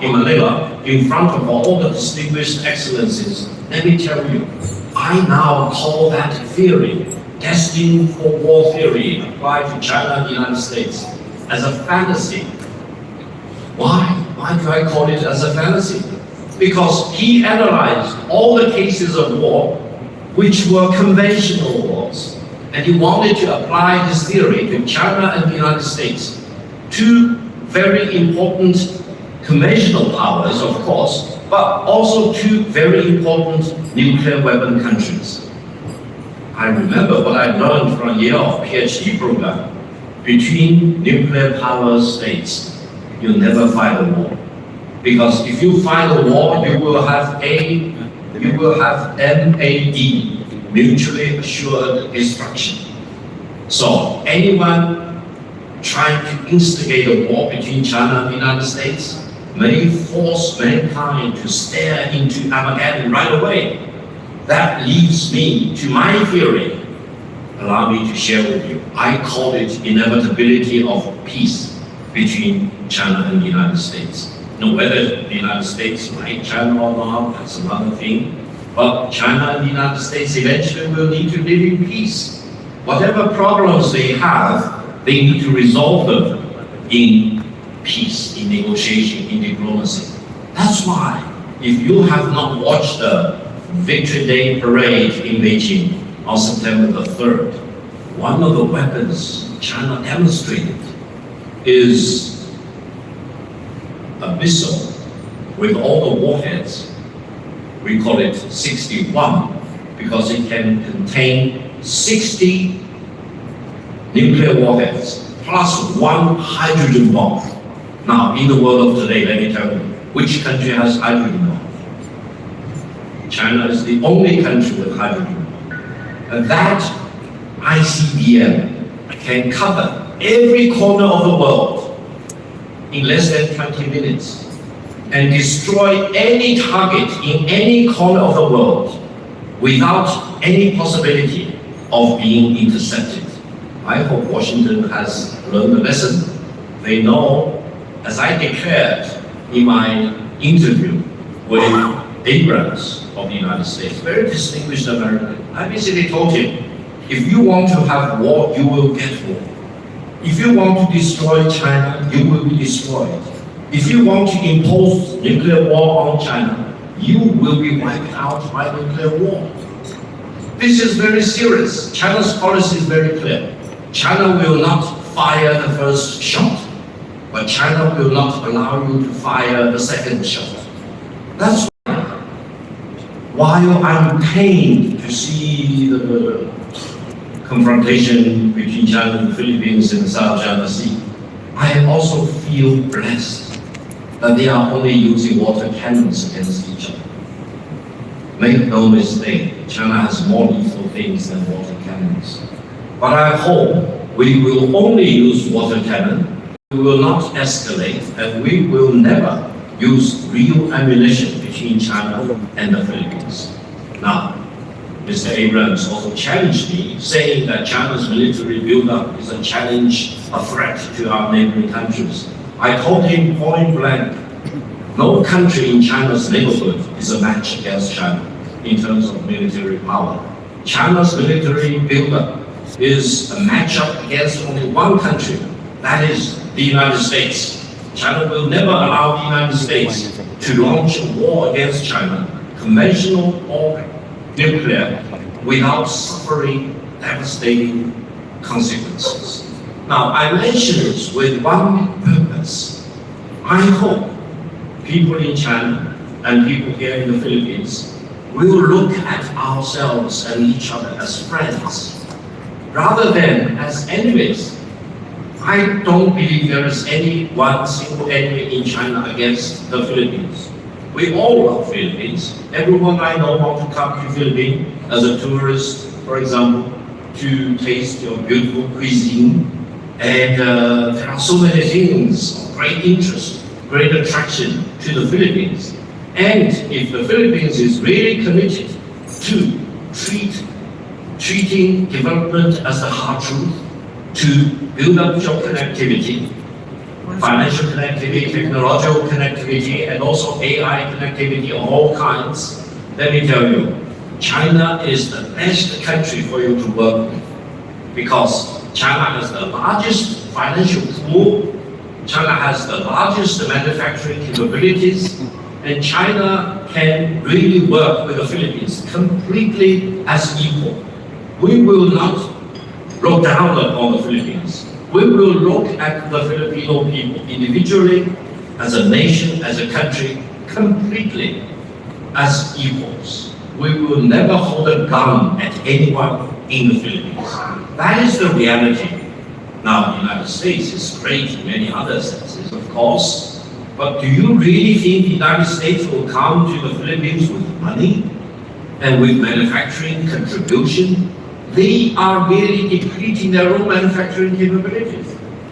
in Manila, in front of all the distinguished excellencies, let me tell you, I now call that theory, destined for war theory, applied to China and the United States, as a fantasy. Why? Why do I call it as a fantasy? Because he analyzed all the cases of war which were conventional wars, and he wanted to apply his theory to China and the United States, two very important conventional powers, of course, but also two very important nuclear weapon countries. I remember what I learned from Yale PhD program. Between nuclear power states, you never fight a war. Because if you fight a war, you will have MAD, mutually assured destruction. So anyone trying to instigate a war between China and the United States may force mankind to stare into Armageddon right away. That leads me to my theory. Allow me to share with you. I call it inevitability of peace between China and the United States. Now, whether the United States like China or not, that's another thing. But China and the United States eventually will need to live in peace. Whatever problems they have, they need to resolve them in peace, in negotiation, in diplomacy. That's why, if you have not watched the Victory Day parade in Beijing on September the 3rd, one of the weapons China demonstrated is a missile with all the warheads. We call it 61 because it can contain 60 nuclear warheads plus one hydrogen bomb. Now, in the world of today, let me tell you, which country has hydrogen bomb? China is the only country with hydrogen bomb. And that ICBM can cover every corner of the world in less than 20 minutes and destroy any target in any corner of the world without any possibility of being intercepted. I hope Washington has learned the lesson. They know, as I declared in my interview with Abrams of the United States, very distinguished American, I basically told him, if you want to have war, you will get war. If you want to destroy China, you will be destroyed. If you want to impose nuclear war on China, you will be wiped out by nuclear war. This is very serious. China's policy is very clear. China will not fire the first shot, but China will not allow you to fire the second shot. That's why, while I'm pained to see the confrontation between China and the Philippines in the South China Sea, I also feel blessed that they are only using water cannons against each other. Make no mistake, China has more lethal things than water cannons. But I hope we will only use water cannon, we will not escalate, and we will never use real ammunition between China and the Philippines. Now, Mr. Abrams also challenged me, saying that China's military buildup is a challenge, a threat to our neighboring countries. I told him point blank, no country in China's neighborhood is a match against China in terms of military power. China's military buildup is a matchup against only one country, that is the United States. China will never allow the United States to launch a war against China, conventional or nuclear, without suffering devastating consequences. Now, I mention this with one purpose. I hope people in China and people here in the Philippines will look at ourselves and each other as friends, rather than as enemies. I don't believe there is any one single enemy in China against the Philippines. We all love Philippines. Everyone I know want to come to Philippines as a tourist, for example, to taste your beautiful cuisine. And there are so many things of great interest, great attraction to the Philippines. And if the Philippines is really committed to treating development as the hard truth, to build up job connectivity, financial connectivity, technological connectivity, and also AI connectivity of all kinds, let me tell you, China is the best country for you to work with, because China has the largest financial pool, China has the largest manufacturing capabilities, and China can really work with the Philippines completely as equal. We will not look down upon the Philippines. We will look at the Filipino people individually, as a nation, as a country, completely as equals. We will never hold a gun at anyone in the Philippines. That is the reality. Now, the United States is great in many other senses, of course, but do you really think the United States will come to the Philippines with money and with manufacturing contribution? They are really depleting their own manufacturing capabilities.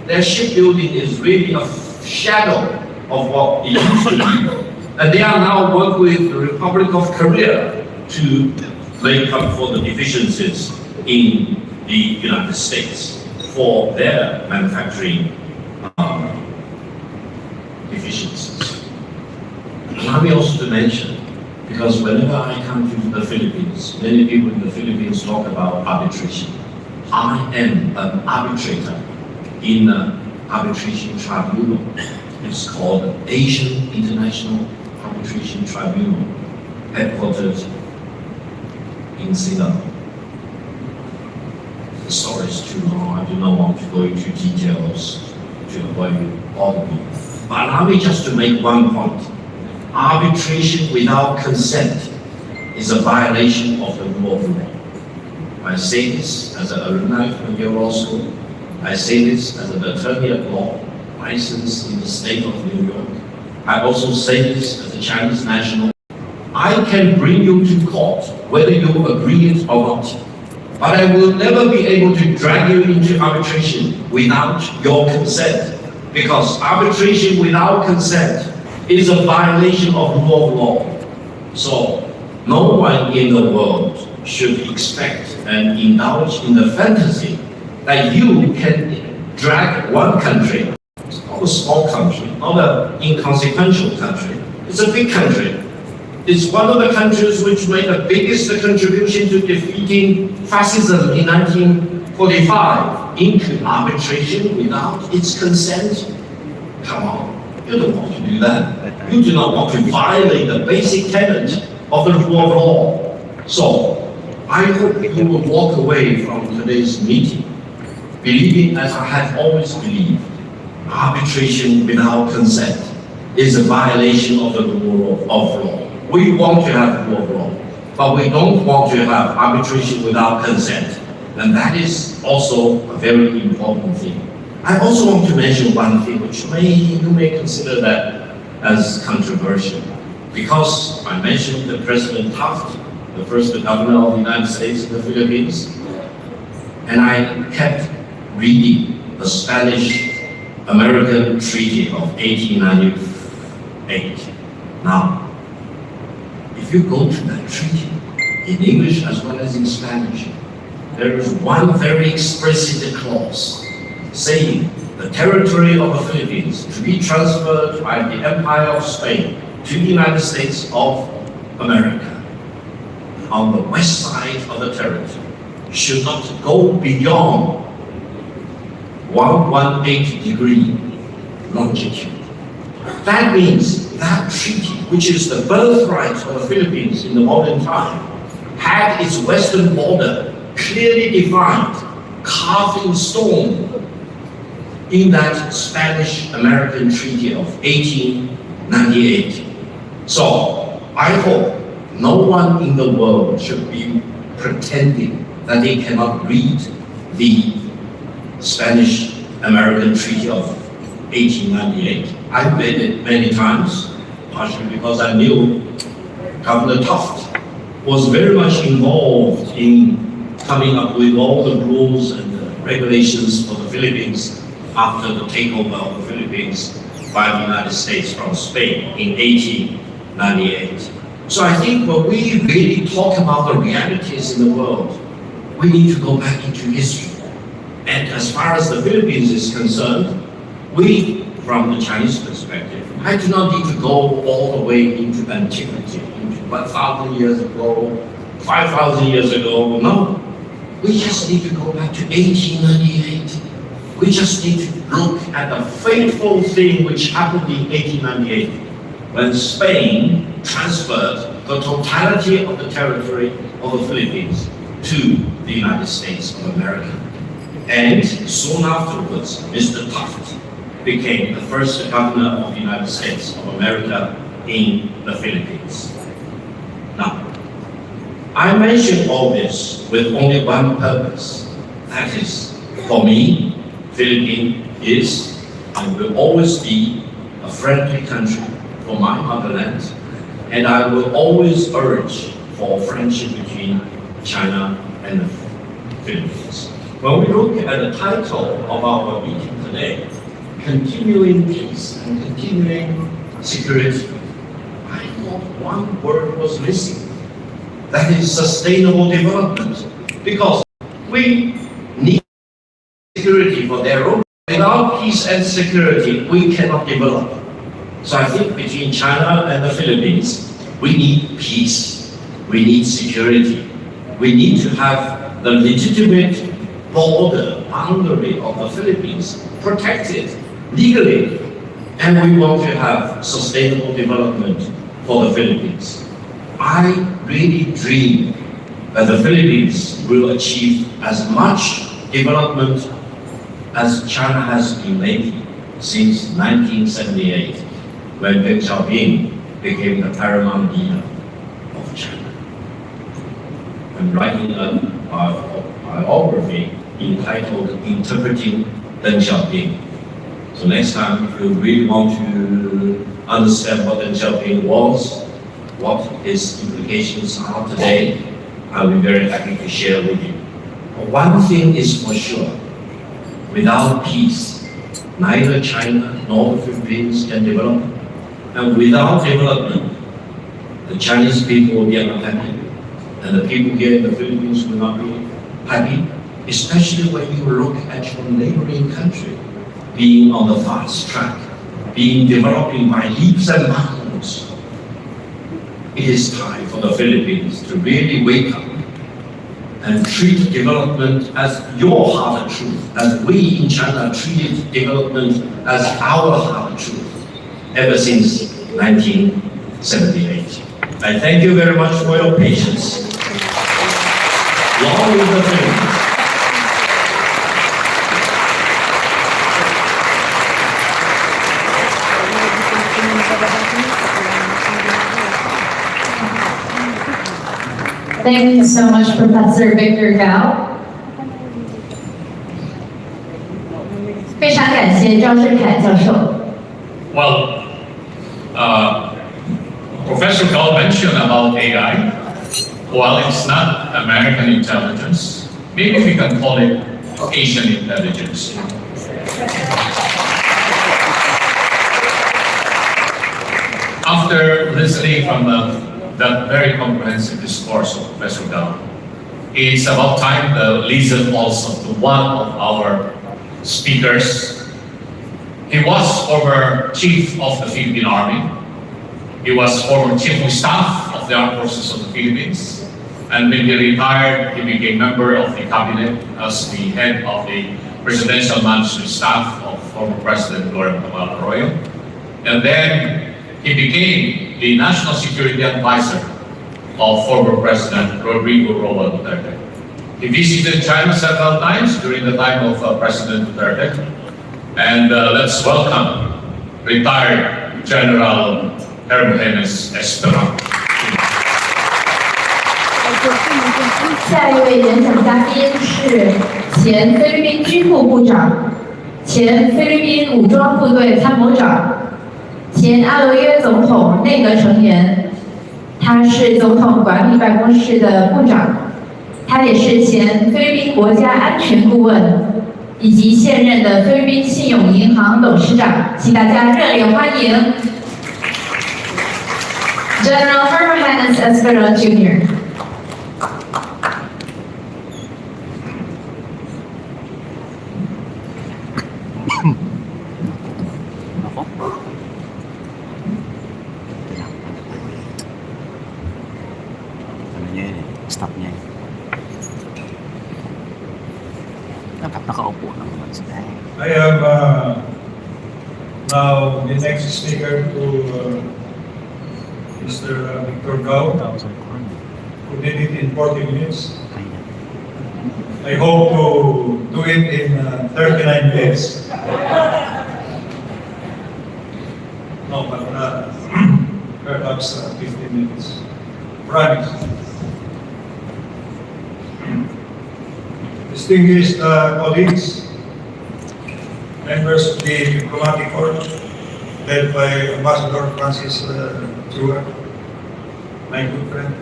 Their shipbuilding is really a shadow of what it used to be. And they are now working with the Republic of Korea to make up for the deficiencies in the United States for their manufacturing deficiencies. Allow me also to mention, because whenever I come to the Philippines, many people in the Philippines talk about arbitration. I am an arbitrator in an arbitration tribunal. It's called Asian International Arbitration Tribunal, headquartered in Singapore. The story is too long. I do not want to go into details to avoid bothering you. But allow me just to make one point. Arbitration without consent is a violation of the rule of law. I say this as an alumni from your law school. I say this as an attorney at law, licensed in the state of New York. I also say this as a Chinese national. I can bring you to court whether you agree it or not. But I will never be able to drag you into arbitration without your consent. Because arbitration without consent is a violation of the rule of law. So no one in the world should expect and indulge in the fantasy that you can drag one country. It's not a small country, not an inconsequential country. It's a big country. It's one of the countries which made the biggest contribution to defeating fascism in 1945 into arbitration without its consent. Come on. You don't want to do that. You do not want to violate the basic tenet of the rule of law. So, I hope you will walk away from today's meeting believing, as I have always believed, arbitration without consent is a violation of the rule of law. We want to have rule of law, but we don't want to have arbitration without consent. And that is also a very important thing. I also want to mention one thing which you may consider that as controversial. Because I mentioned the President Taft, the first governor of the United States in the Philippines, and I kept reading the Spanish-American Treaty of 1898. Now, if you go to that treaty, in English as well as in Spanish, there is one very explicit clause saying the territory of the Philippines to be transferred by the Empire of Spain to the United States of America on the west side of the territory should not go beyond 118-degree longitude. That means that treaty, which is the birthright of the Philippines in the modern time, had its western border clearly defined, carved in stone in that Spanish-American Treaty of 1898. So I hope no one in the world should be pretending that they cannot read the Spanish-American Treaty of 1898. I've read it many times. partially because I knew Governor Tuft was very much involved in coming up with all the rules and the regulations for the Philippines after the takeover of the Philippines by the United States from Spain in 1898. So I think when we really talk about the realities in the world, we need to go back into history. And as far as the Philippines is concerned, we, from the Chinese perspective, I do not need to go all the way into antiquity, into 1,000 years ago, 5,000 years ago. No, we just need to go back to 1898. We just need to look at the fateful thing which happened in 1898 when Spain transferred the totality of the territory of the Philippines to the United States of America. And soon afterwards, Mr. Tuft became the first governor of the United States of America in the Philippines. Now, I mention all this with only one purpose. That is, for me, Philippines is and will always be a friendly country for my motherland, and I will always urge for friendship between China and the Philippines. When we look at the title of our meeting today, Continuing Peace and Continuing Security, I thought one word was missing. That is sustainable development, because we need security for their own. Without peace and security, we cannot develop. So I think between China and the Philippines, we need peace, we need security, we need to have the legitimate border, boundary of the Philippines protected legally, and we want to have sustainable development for the Philippines. I really dream that the Philippines will achieve as much development as China has been making since 1978, when Deng Xiaoping became the paramount leader of China. I'm writing a biography entitled Interpreting Deng Xiaoping. So next time, if you really want to understand what Deng Xiaoping was, what his implications are today, I'll be very happy to share with you. But one thing is for sure, without peace, neither China nor the Philippines can develop. And without development, the Chinese people will be unhappy, and the people here in the Philippines will not be happy, especially when you look at your neighboring country being on the fast track, being developing by leaps and bounds. It is time for the Philippines to really wake up and treat development as your heart of truth, as we in China treated development as our heart of truth ever since 1978. I thank you very much for your patience. Long live the Philippines. Thank you so much, Professor Victor Gao. 非常感谢赵世凯教授。 Well, Professor Gao mentioned about AI. While it's not American intelligence, maybe we can call it Asian intelligence. After listening from that very comprehensive discourse of Professor Gao, it's about time to listen also to one of our speakers. He was former chief of the Philippine Army. He was former chief of staff of the Armed Forces of the Philippines. And when he retired, he became member of the cabinet as the head of the presidential management staff of former President Gloria Arroyo. And then he became the national security advisor of former President Rodrigo Roa Duterte. He visited China several times during the time of President Duterte. And let's welcome retired General Hermes Esperanza. 下一位演讲嘉宾是前菲律宾军部部长、前菲律宾武装部队参谋长前阿罗约总统内阁成员，他是总统管理办公室的部长，他也是前菲律宾国家安全顾问，以及现任的菲律宾信用银行董事长，请大家热烈欢迎 General Herman Escalera Jr. ano niya yun eh, stop niya eh. Nakaupo naman sila eh. I am now the next speaker to Mr. Victor Gao, who did it in 40 minutes. I hope to do it in 39 minutes. No, but perhaps 15 minutes. Promise. Distinguished colleagues, members of the diplomatic corps, led by Ambassador Francis Chua, my good friend,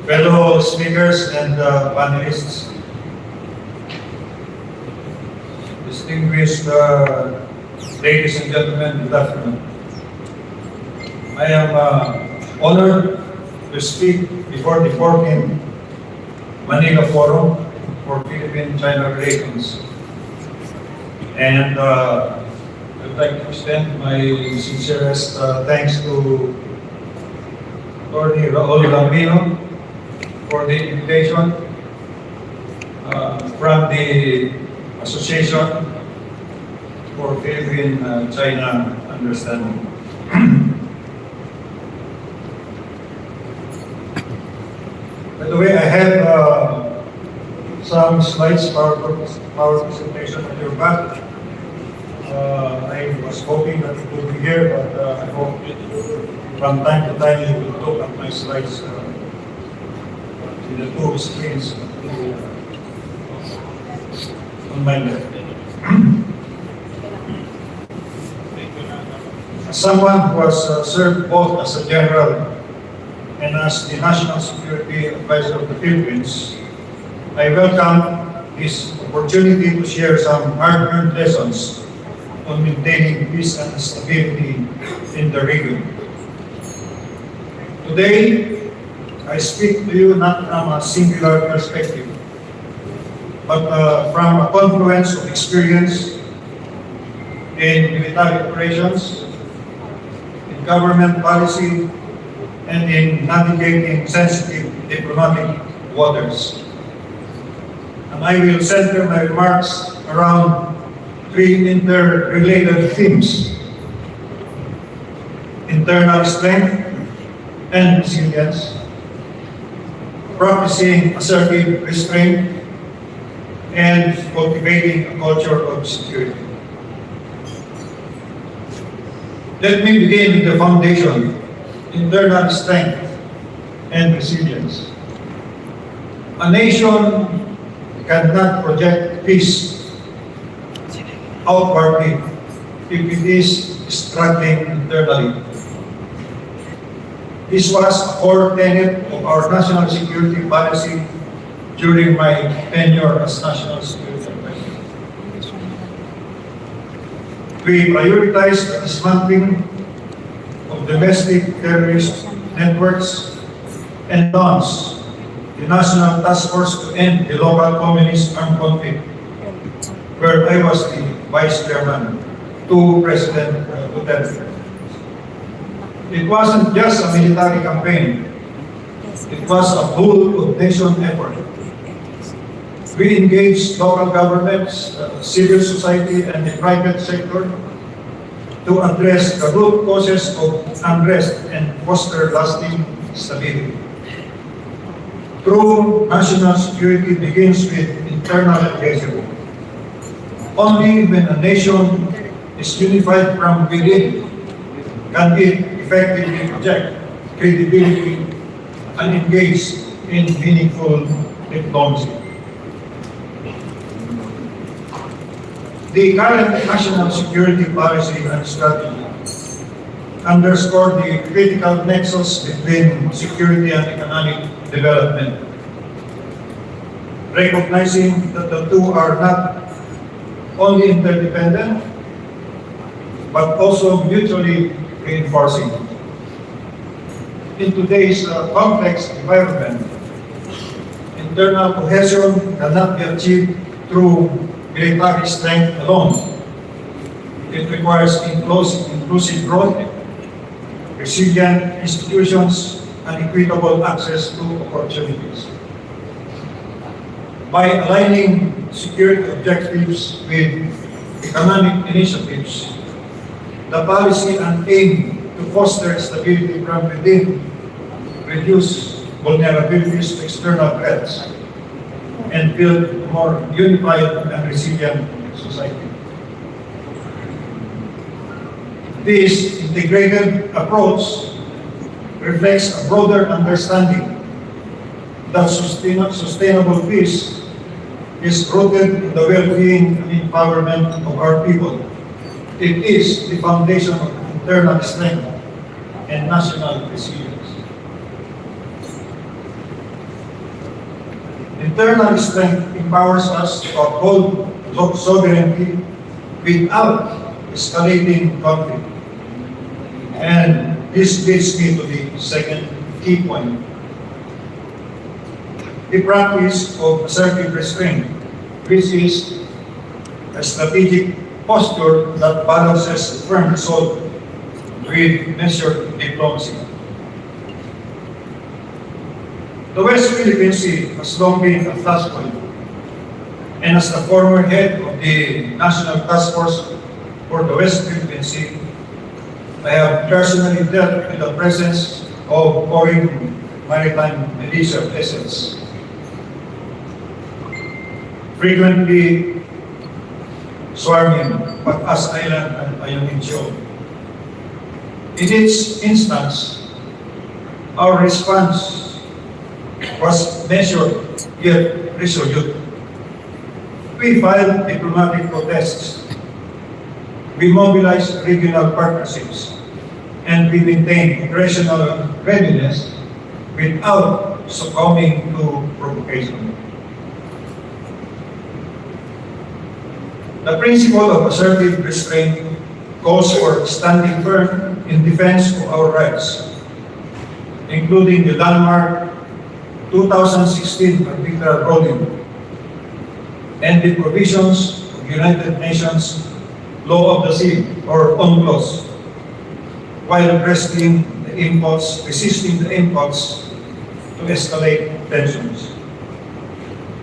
fellow speakers and panelists, distinguished ladies and gentlemen, good afternoon. I am honored to speak before the 14th Manila Forum for Philippine-China Relations. And I'd like to extend my sincerest thanks to Attorney Raul Lambino for the invitation from the Association for Philippine-China Understanding. By the way, I have some slides, power presentation at your back. I was hoping that it would be here, but I hope from time to time you will look at my slides in the two screens on my left. As someone who has served both as a general and as the National Security Advisor of the Philippines, I welcome this opportunity to share some hard-earned lessons on maintaining peace and stability in the region. Today, I speak to you not from a singular perspective, but from a confluence of experience in military operations, in government policy, and in navigating sensitive diplomatic waters. And I will center my remarks around three interrelated themes: internal strength and resilience, practicing assertive restraint, and cultivating a culture of security. Let me begin with the foundation: internal strength and resilience. A nation cannot project peace outwardly if it is struggling internally. This was a core tenet of our national security policy during my tenure as National Security Advisor. We prioritized the dismantling of domestic terrorist networks and launched the National Task Force to End the Local Communist Armed Conflict, where I was the Vice Chairman to President Duterte. It wasn't just a military campaign, it was a whole-of-nation effort. We engaged local governments, civil society, and the private sector to address the root causes of unrest and foster lasting stability. True national security begins with internal engagement. Only when a nation is unified from within can it effectively project credibility and engage in meaningful diplomacy. The current national security policy and strategy underscore the critical nexus between security and economic development, recognizing that the two are not only interdependent, but also mutually reinforcing. In today's complex environment, internal cohesion cannot be achieved through military strength alone. It requires inclusive growth, resilient institutions, and equitable access to opportunities. By aligning security objectives with economic initiatives, the policy and aim to foster stability from within, reduce vulnerabilities to external threats, and build a more unified and resilient society. This integrated approach reflects a broader understanding that sustainable peace is rooted in the well-being and empowerment of our people. It is the foundation of internal strength and national resilience. Internal strength empowers us to uphold sovereignty without escalating conflict. And this leads me to the second key point. The practice of assertive restraint, which is a strategic posture that balances firm resolve with measured diplomacy. The West Philippine Sea has long been a flashpoint, and as the former head of the National Task Force for the West Philippine Sea, I have personally dealt with the presence of foreign maritime militia vessels, frequently swarming Batas Island and Ayungin Shoal. In each instance, our response was measured yet resolute. We filed diplomatic protests, we mobilized regional partnerships, and we maintained operational readiness without succumbing to provocation. The principle of assertive restraint calls for standing firm in defense of our rights, including the landmark 2016 arbitral ruling and the provisions of United Nations Law of the Sea, or UNCLOS, while resisting the impulse to escalate tensions.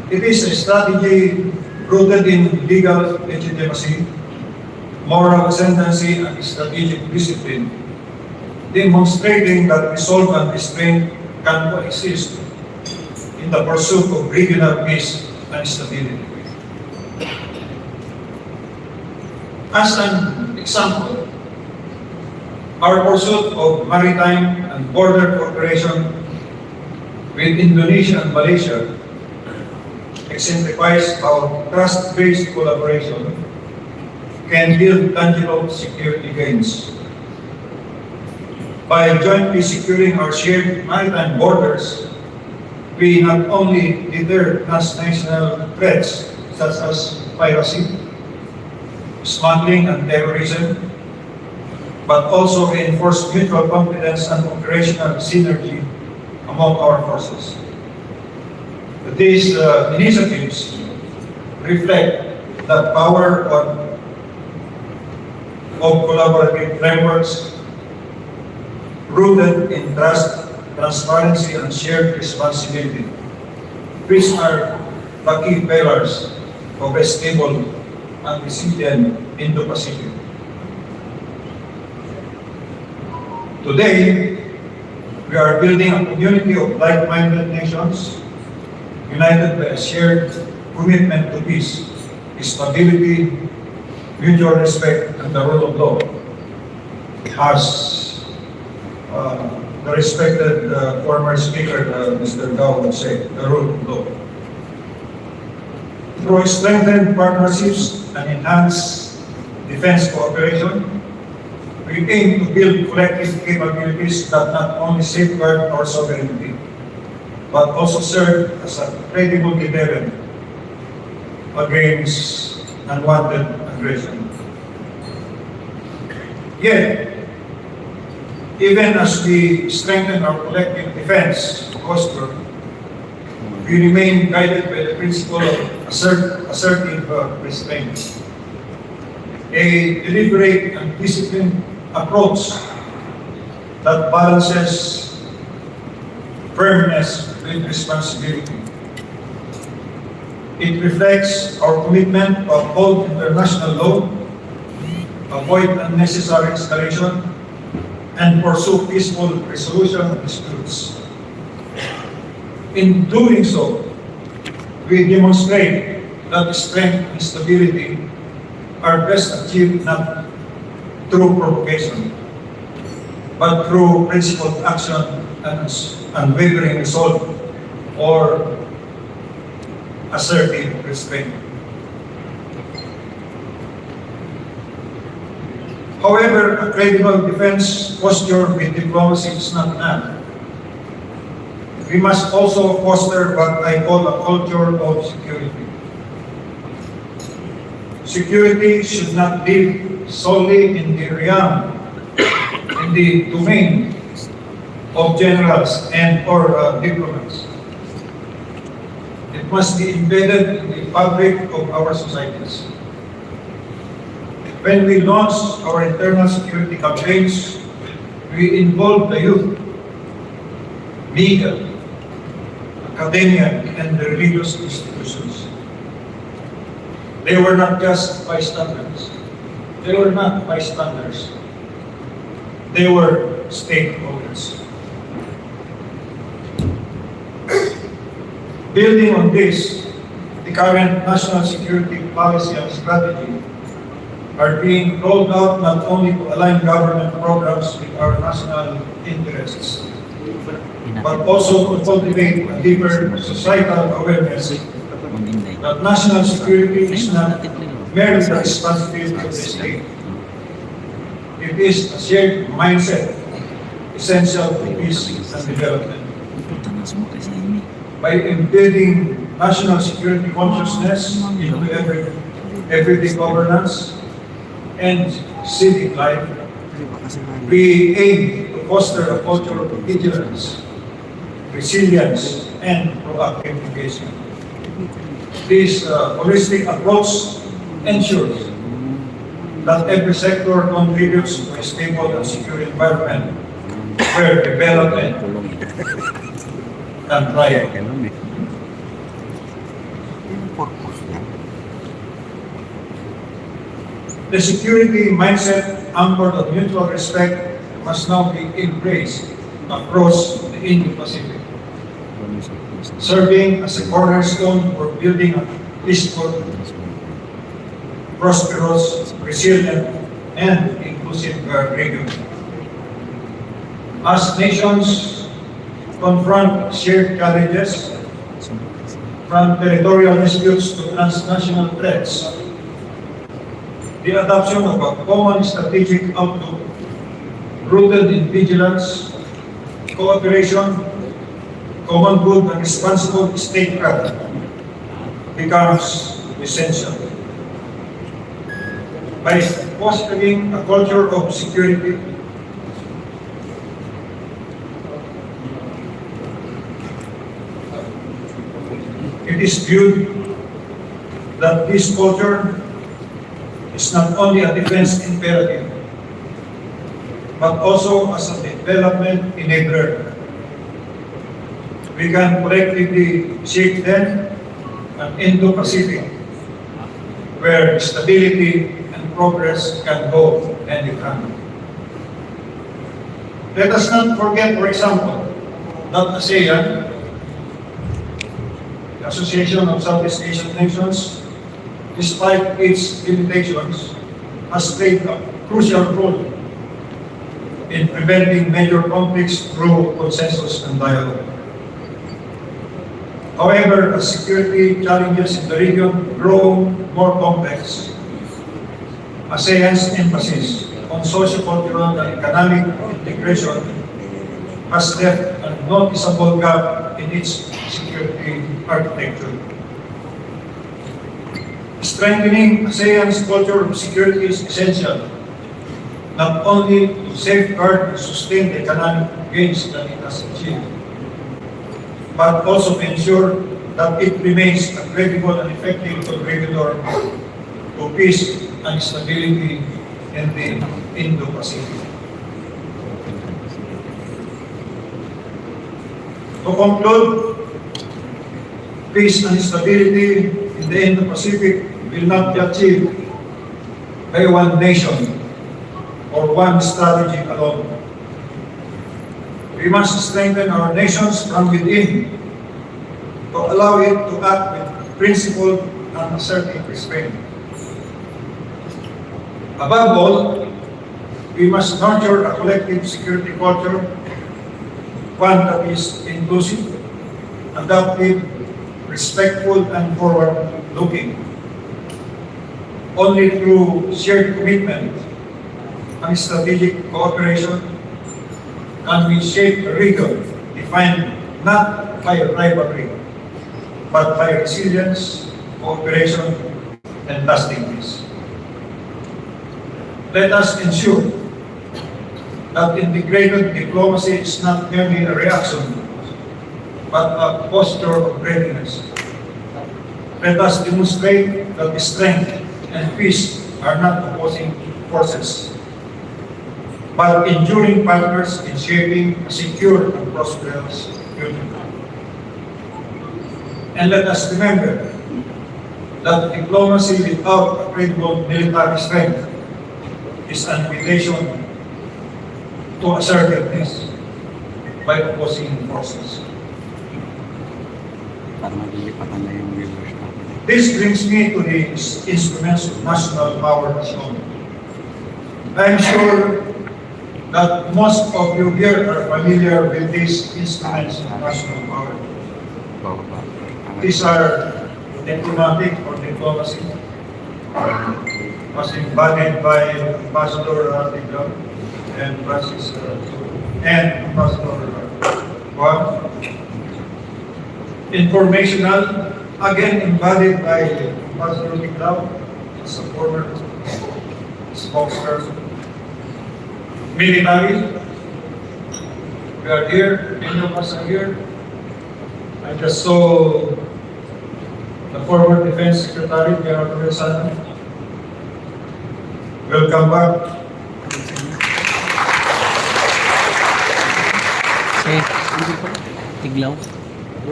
It is a strategy rooted in legal legitimacy, moral ascendancy, and strategic discipline, demonstrating that resolve and restraint can coexist in the pursuit of regional peace and stability. As an example, our pursuit of maritime and border cooperation with Indonesia and Malaysia exemplifies how trust-based collaboration can build tangible security gains. By jointly securing our shared maritime borders, we not only deter transnational threats such as piracy, smuggling, and terrorism, but also reinforce mutual confidence and operational synergy among our forces. These initiatives reflect the power of collaborative frameworks rooted in trust, transparency, and shared responsibility, which are the key pillars of a stable and resilient Indo-Pacific. Today, we are building a community of like-minded nations, united by a shared commitment to peace, stability, mutual respect, and the rule of law. As the respected former speaker, Mr. Gao, would say, the rule of law. Through strengthened partnerships and enhanced defense cooperation, we aim to build collective capabilities that not only safeguard our sovereignty, but also serve as a credible deterrent against unwanted aggression. Yet, even as we strengthen our collective defense posture, we remain guided by the principle of assertive restraint. A deliberate and disciplined approach that balances firmness with responsibility. It reflects our commitment to uphold international law, avoid unnecessary escalation, and pursue peaceful resolution of disputes. In doing so, we demonstrate that strength and stability are best achieved not through provocation, but through principled action and unwavering resolve or assertive restraint. However, a credible defense posture with diplomacy is not enough. We must also foster what I call a culture of security. Security should not live solely in the realm, in the domain of generals and or diplomats. It must be embedded in the fabric of our societies. When we launched our internal security campaigns, we involved the youth, media, academia, and the religious institutions. They were not just bystanders. They were not bystanders. They were stakeholders. Building on this, the current national security policy and strategy are being rolled out not only to align government programs with our national interests, but also to cultivate a deeper societal awareness that national security is not merely the responsibility of the state. It is a shared mindset essential to peace and development. By embedding national security consciousness into everyday governance and civic life, we aim to foster a culture of vigilance, resilience, and proactive engagement. This holistic approach ensures that every sector contributes to a stable and secure environment where development can thrive. The security mindset anchored on mutual respect must now be embraced across the Indo-Pacific, serving as a cornerstone for building a peaceful, prosperous, resilient, and inclusive region. As nations confront shared challenges, from territorial disputes to transnational threats, the adoption of a common strategic outlook rooted in vigilance, cooperation, common good, and responsible statecraft becomes essential. By fostering a culture of security, it is viewed that this culture is not only a defense imperative, but also as a development enabler. We can collectively shape then an Indo-Pacific where stability and progress can go hand in hand. Let us not forget, for example, that ASEAN, the Association of Southeast Asian Nations, despite its limitations, has played a crucial role in preventing major conflicts through consensus and dialogue. However, as security challenges in the region grow more complex, ASEAN's emphasis on socio-cultural and economic integration has left a noticeable gap in its security architecture. Strengthening ASEAN's culture of security is essential, not only to safeguard and sustain the economic gains that it has achieved, but also to ensure that it remains a credible and effective contributor to peace and stability in the Indo-Pacific. To conclude, peace and stability in the Indo-Pacific will not be achieved by one nation or one strategy alone. We must strengthen our nations from within to allow it to act with principled and assertive restraint. Above all, we must nurture a collective security culture, one that is inclusive, adaptive, respectful, and forward-looking. Only through shared commitment and strategic cooperation can we shape a region defined not by rivalry, but by resilience, cooperation, and lasting peace. Let us ensure that integrated diplomacy is not merely a reaction, but a posture of readiness. Let us demonstrate that strength and peace are not opposing forces, but enduring partners in shaping a secure and prosperous future. And let us remember that diplomacy without a credible military strength is an invitation to assertiveness by opposing forces. This brings me to the instruments of national power shown. I am sure that most of you here are familiar with these instruments of national power. These are diplomatic or diplomacy, was embodied by Ambassador Tigran and Francis and Ambassador Juan. Informational, again embodied by Ambassador Tigran as a former spokesperson. Military, we are here, many of us are here. I just saw the former Defense Secretary, General Rosano. Welcome back. Tiglaw.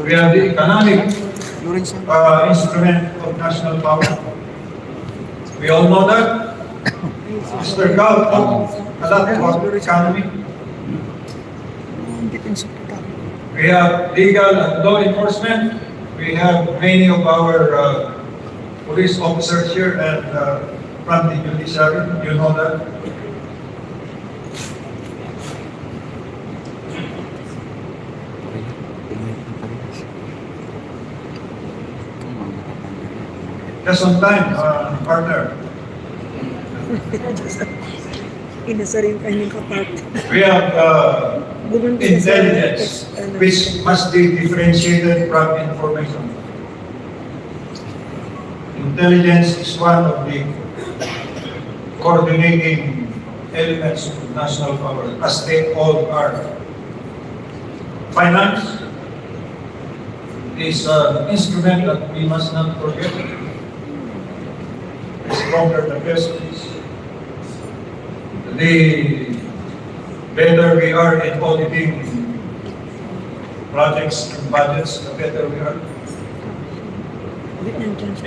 We have the economic instrument of national power. We all know that. Mr. Gal talked a lot about economy. We have legal and law enforcement. We have many of our police officers here and from the judiciary, you know that. Just on time, partner. Inasarin kanyang kapart. We have intelligence, which must be differentiated from information. Intelligence is one of the coordinating elements of national power, as they all are. Finance is an instrument that we must not forget. The stronger the peso is, the better we are in auditing projects and budgets, the better we are.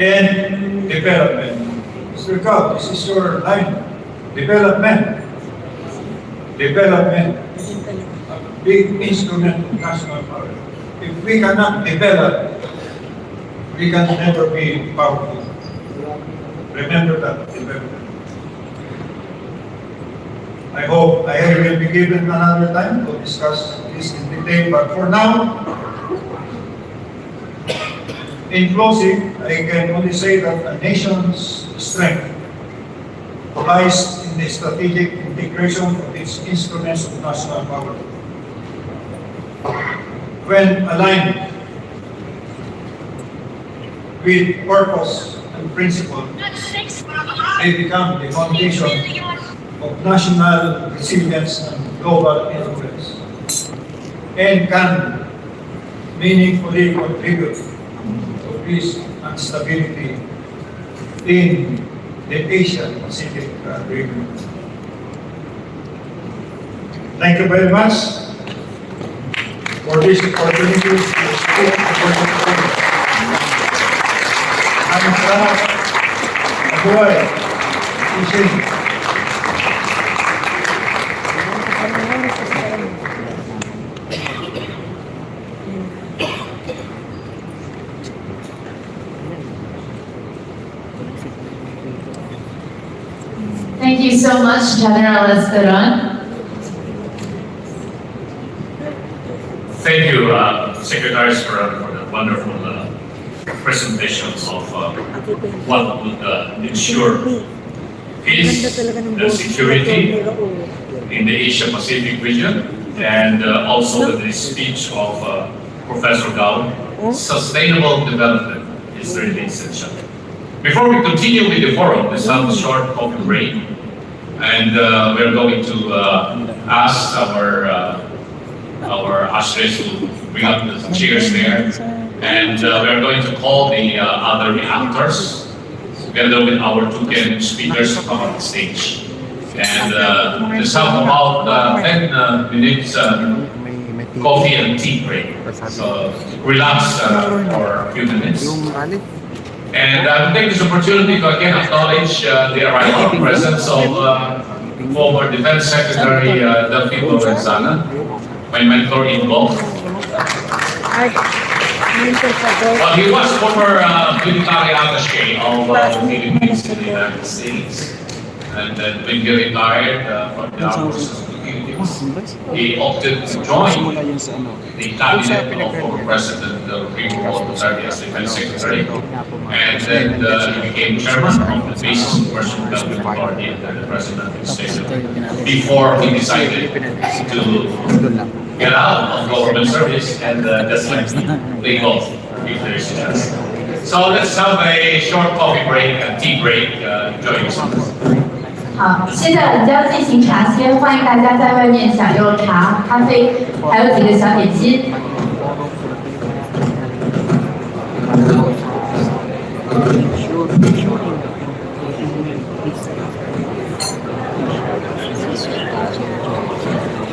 And development. Mr. Cobb, this is your line. Development. Development. A big instrument of national power. If we cannot develop, we can never be powerful. Remember that. Development. I hope I will be given another time to discuss this in detail, but for now, in closing, I can only say that a nation's strength lies in the strategic integration of its instruments of national power. When aligned with purpose and principle, they become the foundation of national resilience and global influence, and can meaningfully contribute to peace and stability in the Asia-Pacific region. Thank you very much for this opportunity to speak before you. I'm proud of boy teaching. Thank you so much, General Esteron. Thank you, secretaries, for the wonderful presentation of what would ensure peace and security in the Asia-Pacific region, and also the speech of Professor Gao. Sustainable development is really essential. Before we continue with the forum, let's have a short coffee break, and we're going to ask our ushers to bring up the chairs there, and we're going to call the other reactors together with our two guest speakers to come on the stage. And let's have about 10 minutes coffee and tea break. So relax for a few minutes. And I will take this opportunity to again acknowledge the arrival presence of former Defense Secretary Delfino Lorenzana, my mentor in law. Well, he was former military attaché of the Philippines in the United States, and then when he retired from the Armed Forces of the Philippines, he opted to join the cabinet of former President Rodrigo Duterte as Defense Secretary, and then he became chairman of the Basis of Personal Development Authority under the President of the State before he decided to get out of government service and just like play golf if there is a chance. So let's have a short coffee break and tea break. Enjoy yourselves. 好，现在我们将进行茶歇，欢迎大家在外面享用茶、咖啡，还有几个小点心。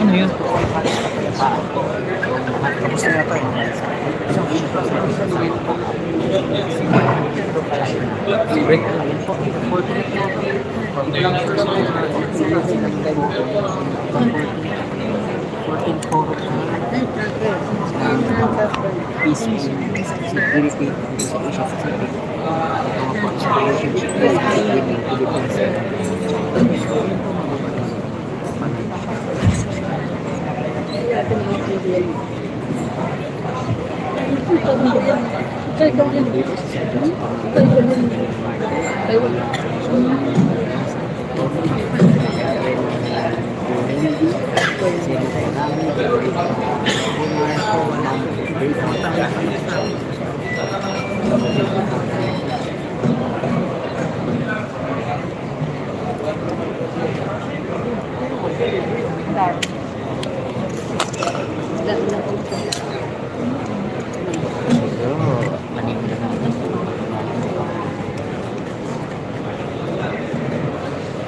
Ano yun? Tapos na yata break. Peace, security, Asia-Pacific, relationship with the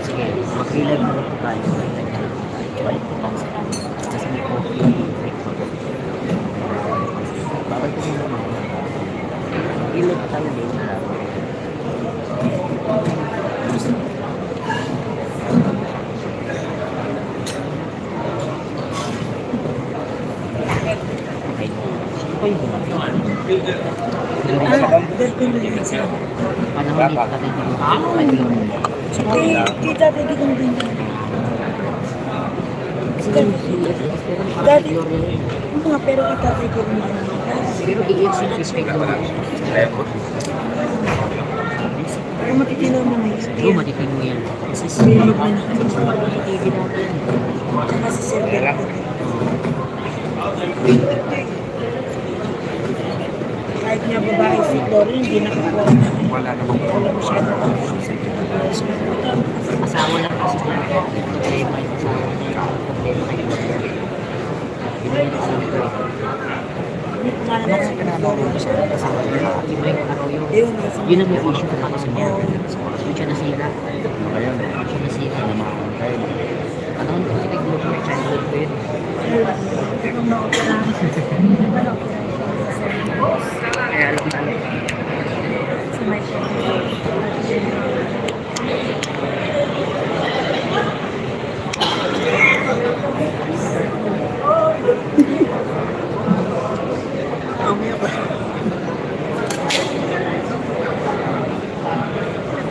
Sige, mag-live na po tayo. Balik po tayo sa kanya. Kasi may coffee break po. Babay ko muna mga. Mag-live tayo din na lang. Okay. Sino pa yung bumagaan? Panahon dito natin yung Kita tadi kung din. Dati, mga pero kita tadi kung din. pero i-exit respect mo. Pero matitinaw mo na yun. Oo, matitino yan. Kasi Bilog na na. TV natin. Tsaka sa server. Kahit nga babae si Glory, hindi nakakuha na. Wala namang Wala masyado pa. Asawa lang kasi kung problema yung asawa niya. Problema kayo. Iba yung asawa ko. Nga naman si Glory. Asawa niya. Iba yung araw yun. Yun, Yun ang may issue na kasi niya. Doon siya nasira. Doon siya nasira. Ano ang kasi kay Glory na childhood ko yun. Kaya alam tayo.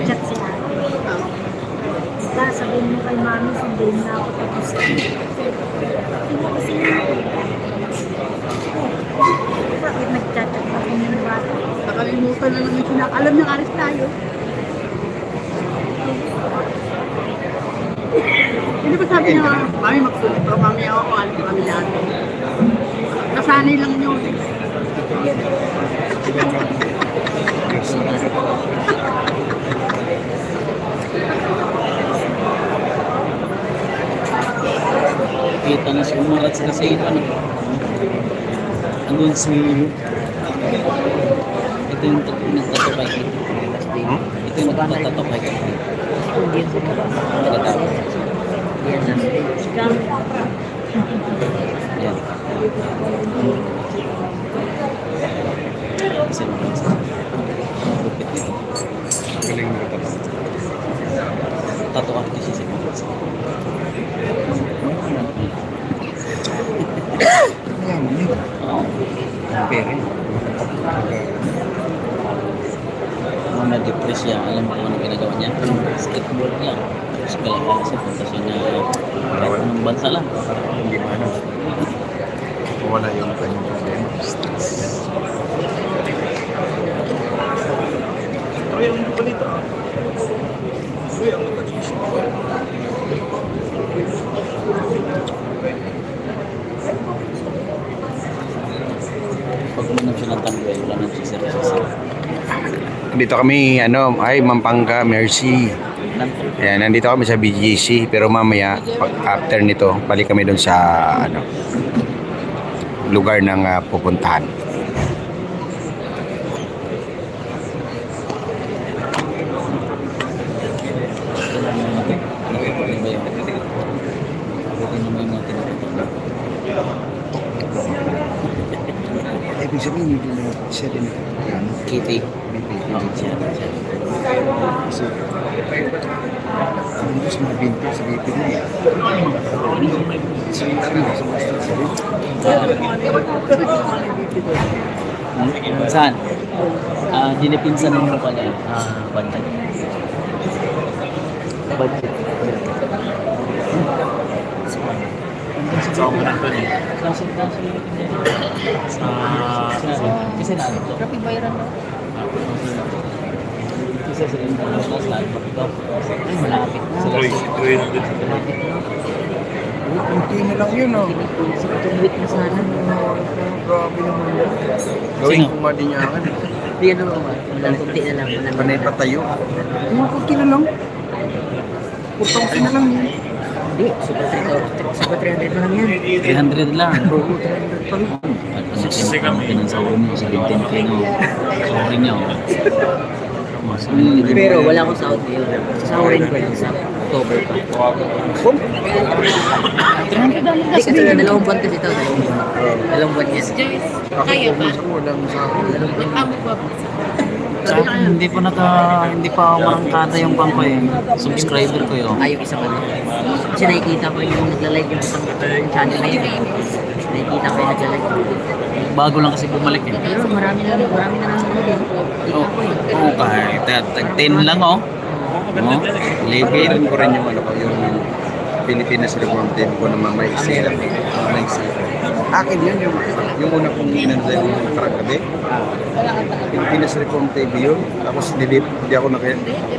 Chat sila. Sasabihin mo kay mami, sundayin na ako tapos. Hindi mo kasi bakit nagchat-chat na kung yung bata? Nakalimutan na naman siya. Alam niya alis tayo. Hindi ba sabi niya, mami magsulit pero mami ako, alis kami lahat. Nasanay lang yun. Kita na siya umalat sa kasi ito. Andun si... Ito yung nagtatapay ko. Ito yung nagtatapay ko. Hindi yan sila. Nagtatapay. Yan na. Yan. Kasi mabansa. Lupit nito. Galing na ito. Tattoo artist siya sa mabansa. Oo. Pere. Nung na-depress siya, alam mo kung ano ginagawa niya? Skateboard niya. Tapos kalakala siya, punta siya na kahit anong bansa lang. Hindi mo ano. Wala yung kanyang problema. Pag uminom siya ng tanggay, wala nang sisir-sisir. Dito kami, Mampanga, Mercy. Ayan, nandito kami sa BGC. Pero mamaya, after nito, balik kami doon sa, lugar ng pupuntahan. Ibig sabihin, hindi na siya din. Kitty. Oo, siya. Kasi, hindi ko siya mabinti sa BP na eh. Sa basta sa Saan? Dinipinsan mo pala. Bantay. Budget. Kasi na ano to? Rapid viral na. Kasi sa international standard ito. Ay, malapit na. Malapit na. Kunti na lang yun, oh. Sa tumbit na sana. Grabe naman yun. Gawin ko nga din niya akin. Hindi ano ba? Walang kunti na lang. Panay pa tayo. Kunti na lang. 4,000 na lang yun. Hindi, super 300 na lang yan. 300 lang. Oo, 300 pa lang. Kasi kami pinansawa mo sa 15K no. Sorry niya. Pero wala akong sahod ngayon. Sasahurin ko lang sa October pa. Hindi kasi dalawang buwan kasi ito. Dalawang buwan yan. Kaya ba? Hindi pa marangkada yung bangko eh. Subscriber ko yun. Yung isang ano. Kasi nakikita ko yung nagla-live yung isang channel na yun. Nakikita ko yung nagla-live. Bago lang kasi bumalik eh. Pero marami na nanonood eh. Oo, kahit tag 10 lang oh. No? Level. Ko rin yung yung Pilipinas representative ko na mamaisip. Akin yun, yung una kong inanday ko ng karagabi. Pilipinas representative yun. Tapos hindi ako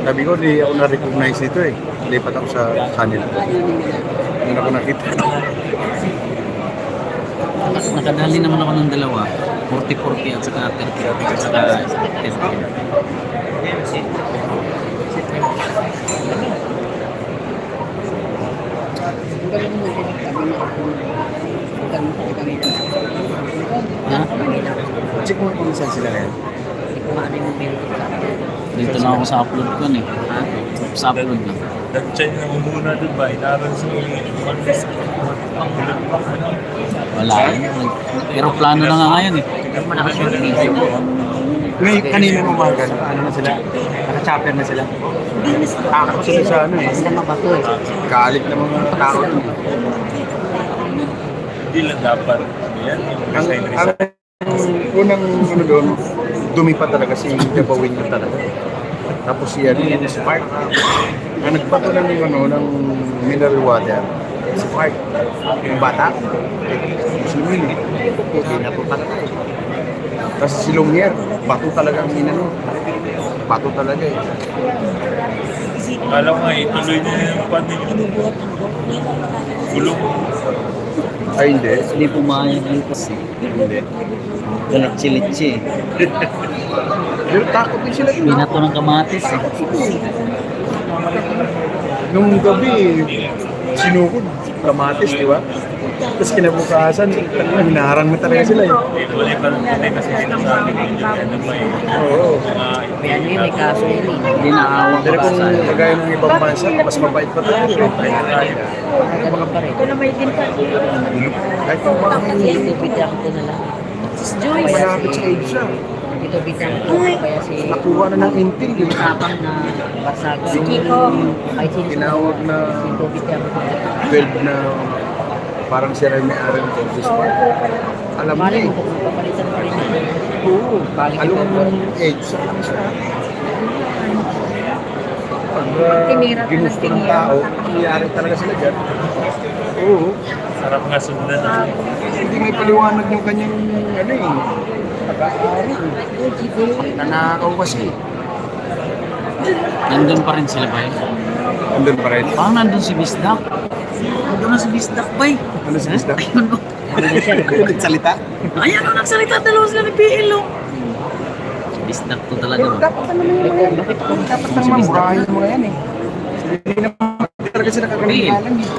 sabi ko, hindi ako na-recognize nito eh. Lipat ako sa kanila. Hindi ako nakita. Nakadali naman ako ng dalawa. 40-40 at saka 30 at saka 10. Ha? Check mo kung saan sila ngayon. Dito na ako sa upload ko eh. Sa upload lang. Nag-check na muna doon ba? Inaral sa Wala pero plano na nga ngayon eh. Ngayon, kanina umaga, ano na sila? Naka-chopper na sila. Ako sila sa ano eh. Kaalit na mga tao. Hindi lang dapat. Yan, yung design research. Ang unang ano doon, dumi pa talaga si Gabawin na talaga. Tapos si Spark. Ang nagpato ng ng mineral water. Si Spark. Yung bata. Muslimin eh. Hindi na po talaga eh. Tapos si Lumier, bato talaga ang minano. Bato talaga eh. Alam nga, ituloy niya yung pandemya. Gulong. Ay hindi. Hindi pumayag yun kasi. Hindi. Galak-chilitsi eh. Pero takot din sila. Binato ng kamatis eh. Nung gabi, sinukod, kamatis, di ba? Tapos kinabukasan, hinaharang mo talaga sila eh. Ituloy pa lang natin kasi sinasabi nila. Ano ba eh? Oo. Yan yun, may kaso yun eh. Hindi naawang Pero kung kagaya ng ibang bansa, mas mabait pa tayo. Ganun pa rin. Kahit yung mga Ito, bitang ko na lang. malapit sa age siya. Ito, bitang ko. Kaya si Nakuha na ng inting. tapang na basag. Ay, sino Tinawag na ito, bitang ko. 12 na parang siya rin may-ari ng Coffee Spot. Alam mo Mali eh. mo, kung papalitan pa rin yun. Oo. Balik Alam ito. mo yung age, alam siya. Pag ginusto ng tao, nangyari talaga sila dyan. Oo. Sarap nga sundan. Hindi may paliwanag yung kanyang ano eh. Pag-aari. Nanakaw kasi. Nandun pa rin sila ba eh? Andun pa rin. Parang nandun si Bisdak. Nandun na si Bisdak ba eh? Ano si Bisda? Ayun o. Salita? Ayan o, nagsalita. Dalawa sila ni PL o. Si Bisdak to talaga ba? Dapat naman murahin yung mga yan eh. Hindi naman talaga sila kagamitan eh.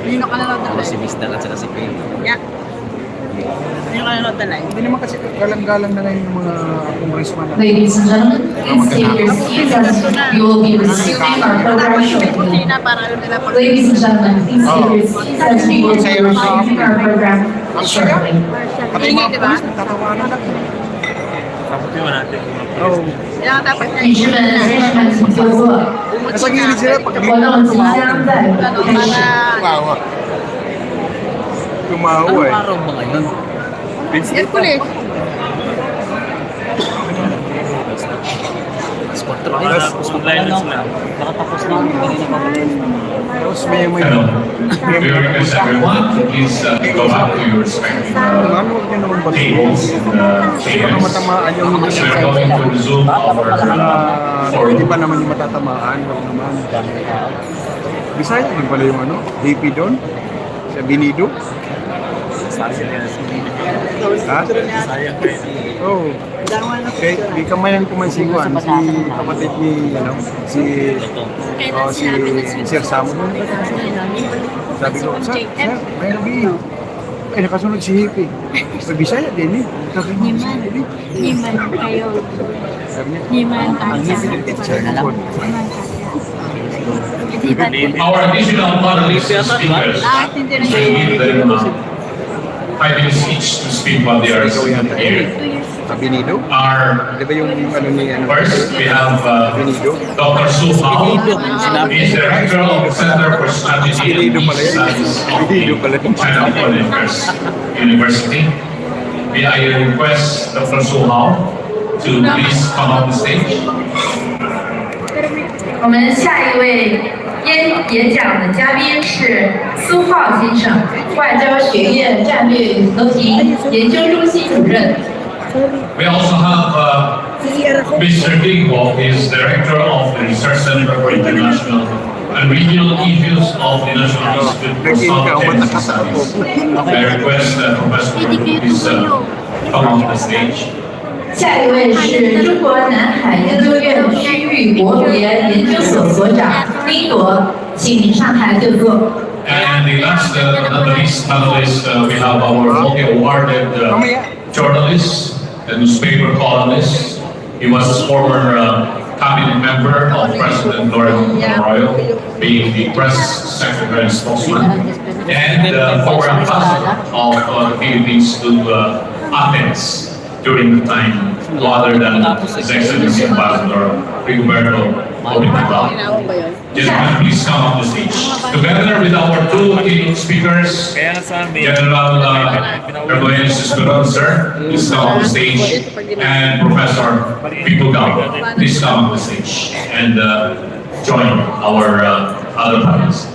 Nino ka nanood Tapos na si Bisdak at saka si PL. Yeah. Nino ka nanood na live. Hindi naman kasi galang-galang na ngayon yung mga congressman. Ladies and gentlemen, please take your seats as you will be resuming our program shortly. Para alam nila pag Ladies and gentlemen, please take your seats as we will be resuming our program shortly. Pati yung mga polis, nagtatawanan lang. Dapat yun natin. Oo. kaya dapat niya 女士们、先生们，请就坐。 Nasa gilid sila pag 活动即将在开始。 tumawa. Tumawa Anong eh. araw ba ngayon? Hercules. Alas 4 ay. Online na sila. Nakatapos na yung kanina pa pala. Tapos may Hello. We request everyone to please go back to your respective ano, huwag niyo naman balik. tables and Baka chairs. matamaan yung hindi So we're going to resume our Pwede forum. pa naman yung matatamaan. Huwag naman. Bisaya din pala yung ano, DP doon. Sa Binido. Ha? Sayang kayo. Oo. Okay, di kamayan ko man si Juan, si kapatid ni, ano, si Sir Samuel. Sabi ko, Sir, may nabi. Ay, nakasunod si Hippie. Sa Bisaya din eh. Sabi ko, Niman kayo. sabi niya, Niman ang Hippie din ito sa likod. Our additional panelists and speakers, Hindi na we give them 5 minutes each to speak while they are sitting here. Sa Binido. Our Di ba yung ano ni, ano, first, we have Dr. Su Hao. He is Director of Center for Strategy and Binido pala Peace yan. Studies of Binido pala the yan. China Foreign University. May I request Dr. Su Hao to please come on the stage? 我们下一位演讲的嘉宾是苏浩先生，外交学院战略和平研究中心主任。 We also have Mr. Dingbo, he is Director of the Research Center for International and Regional Issues of the National Institute for South China Studies. I request Professor to please come on the stage. 下一位是中国南海研究院区域国别研究所所长丁铎，请您上台就座。 And the last, not the least panelist, we have our multi-awarded journalist, a newspaper columnist. He was a former cabinet member of President Laurent Arroyo, being the press secretary and spokesman, and former ambassador of the Philippines to Athens during the time, no other than His Excellency Ambassador Rigoberto Obrador. Gentlemen, please come up the stage. Together with our two keynote speakers, Kaya nga sa amin, General Regoyes Esperon, sir, please come up the stage, and Professor Pico Gao, please come up the stage and join our other panelists.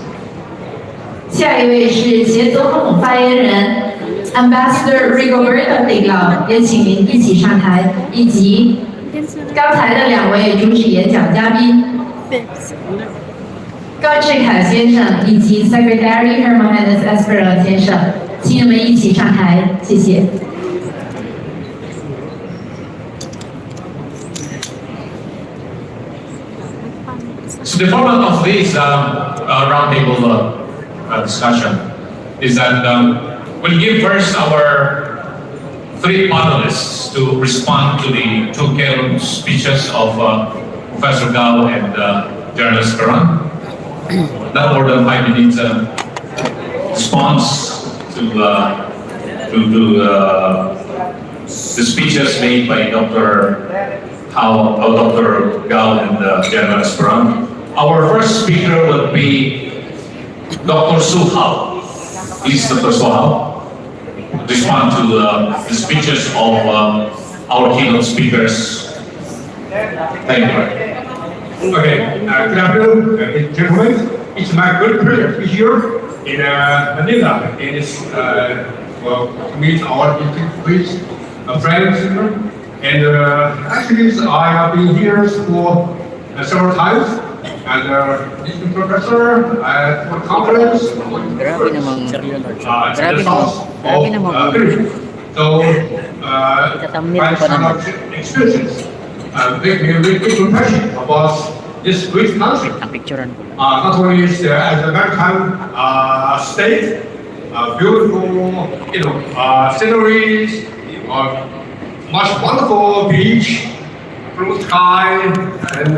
下一位是前总统发言人 Ambassador Rigoberto Obrador， 也请您一起上台，以及刚才的两位主旨演讲嘉宾高志凯先生以及 Secretary Her Highness Esperon 先生，请你们一起上台，谢谢。 So the format of this roundtable discussion is that we'll give first our three panelists to respond to the two keynote speeches of Professor Gao and General Esperon. Not more than 5 minutes response to the speeches made by Dr. Gao and General Esperon. Our first speaker will be Dr. Su Hao. Please, Dr. Su Hao, respond to the speeches of our keynote speakers. Thank you. Okay, good afternoon, gentlemen. It's my great pleasure to be here in Manila. It is to meet our distinguished friends. And actually, I have been here for several times. And this professor for conference Grabe namang grabe namang Philippines. So my kind of experiences make me a really good impression about this great country. Not only is as a maritime state, beautiful, sceneries, much wonderful beach, blue sky, and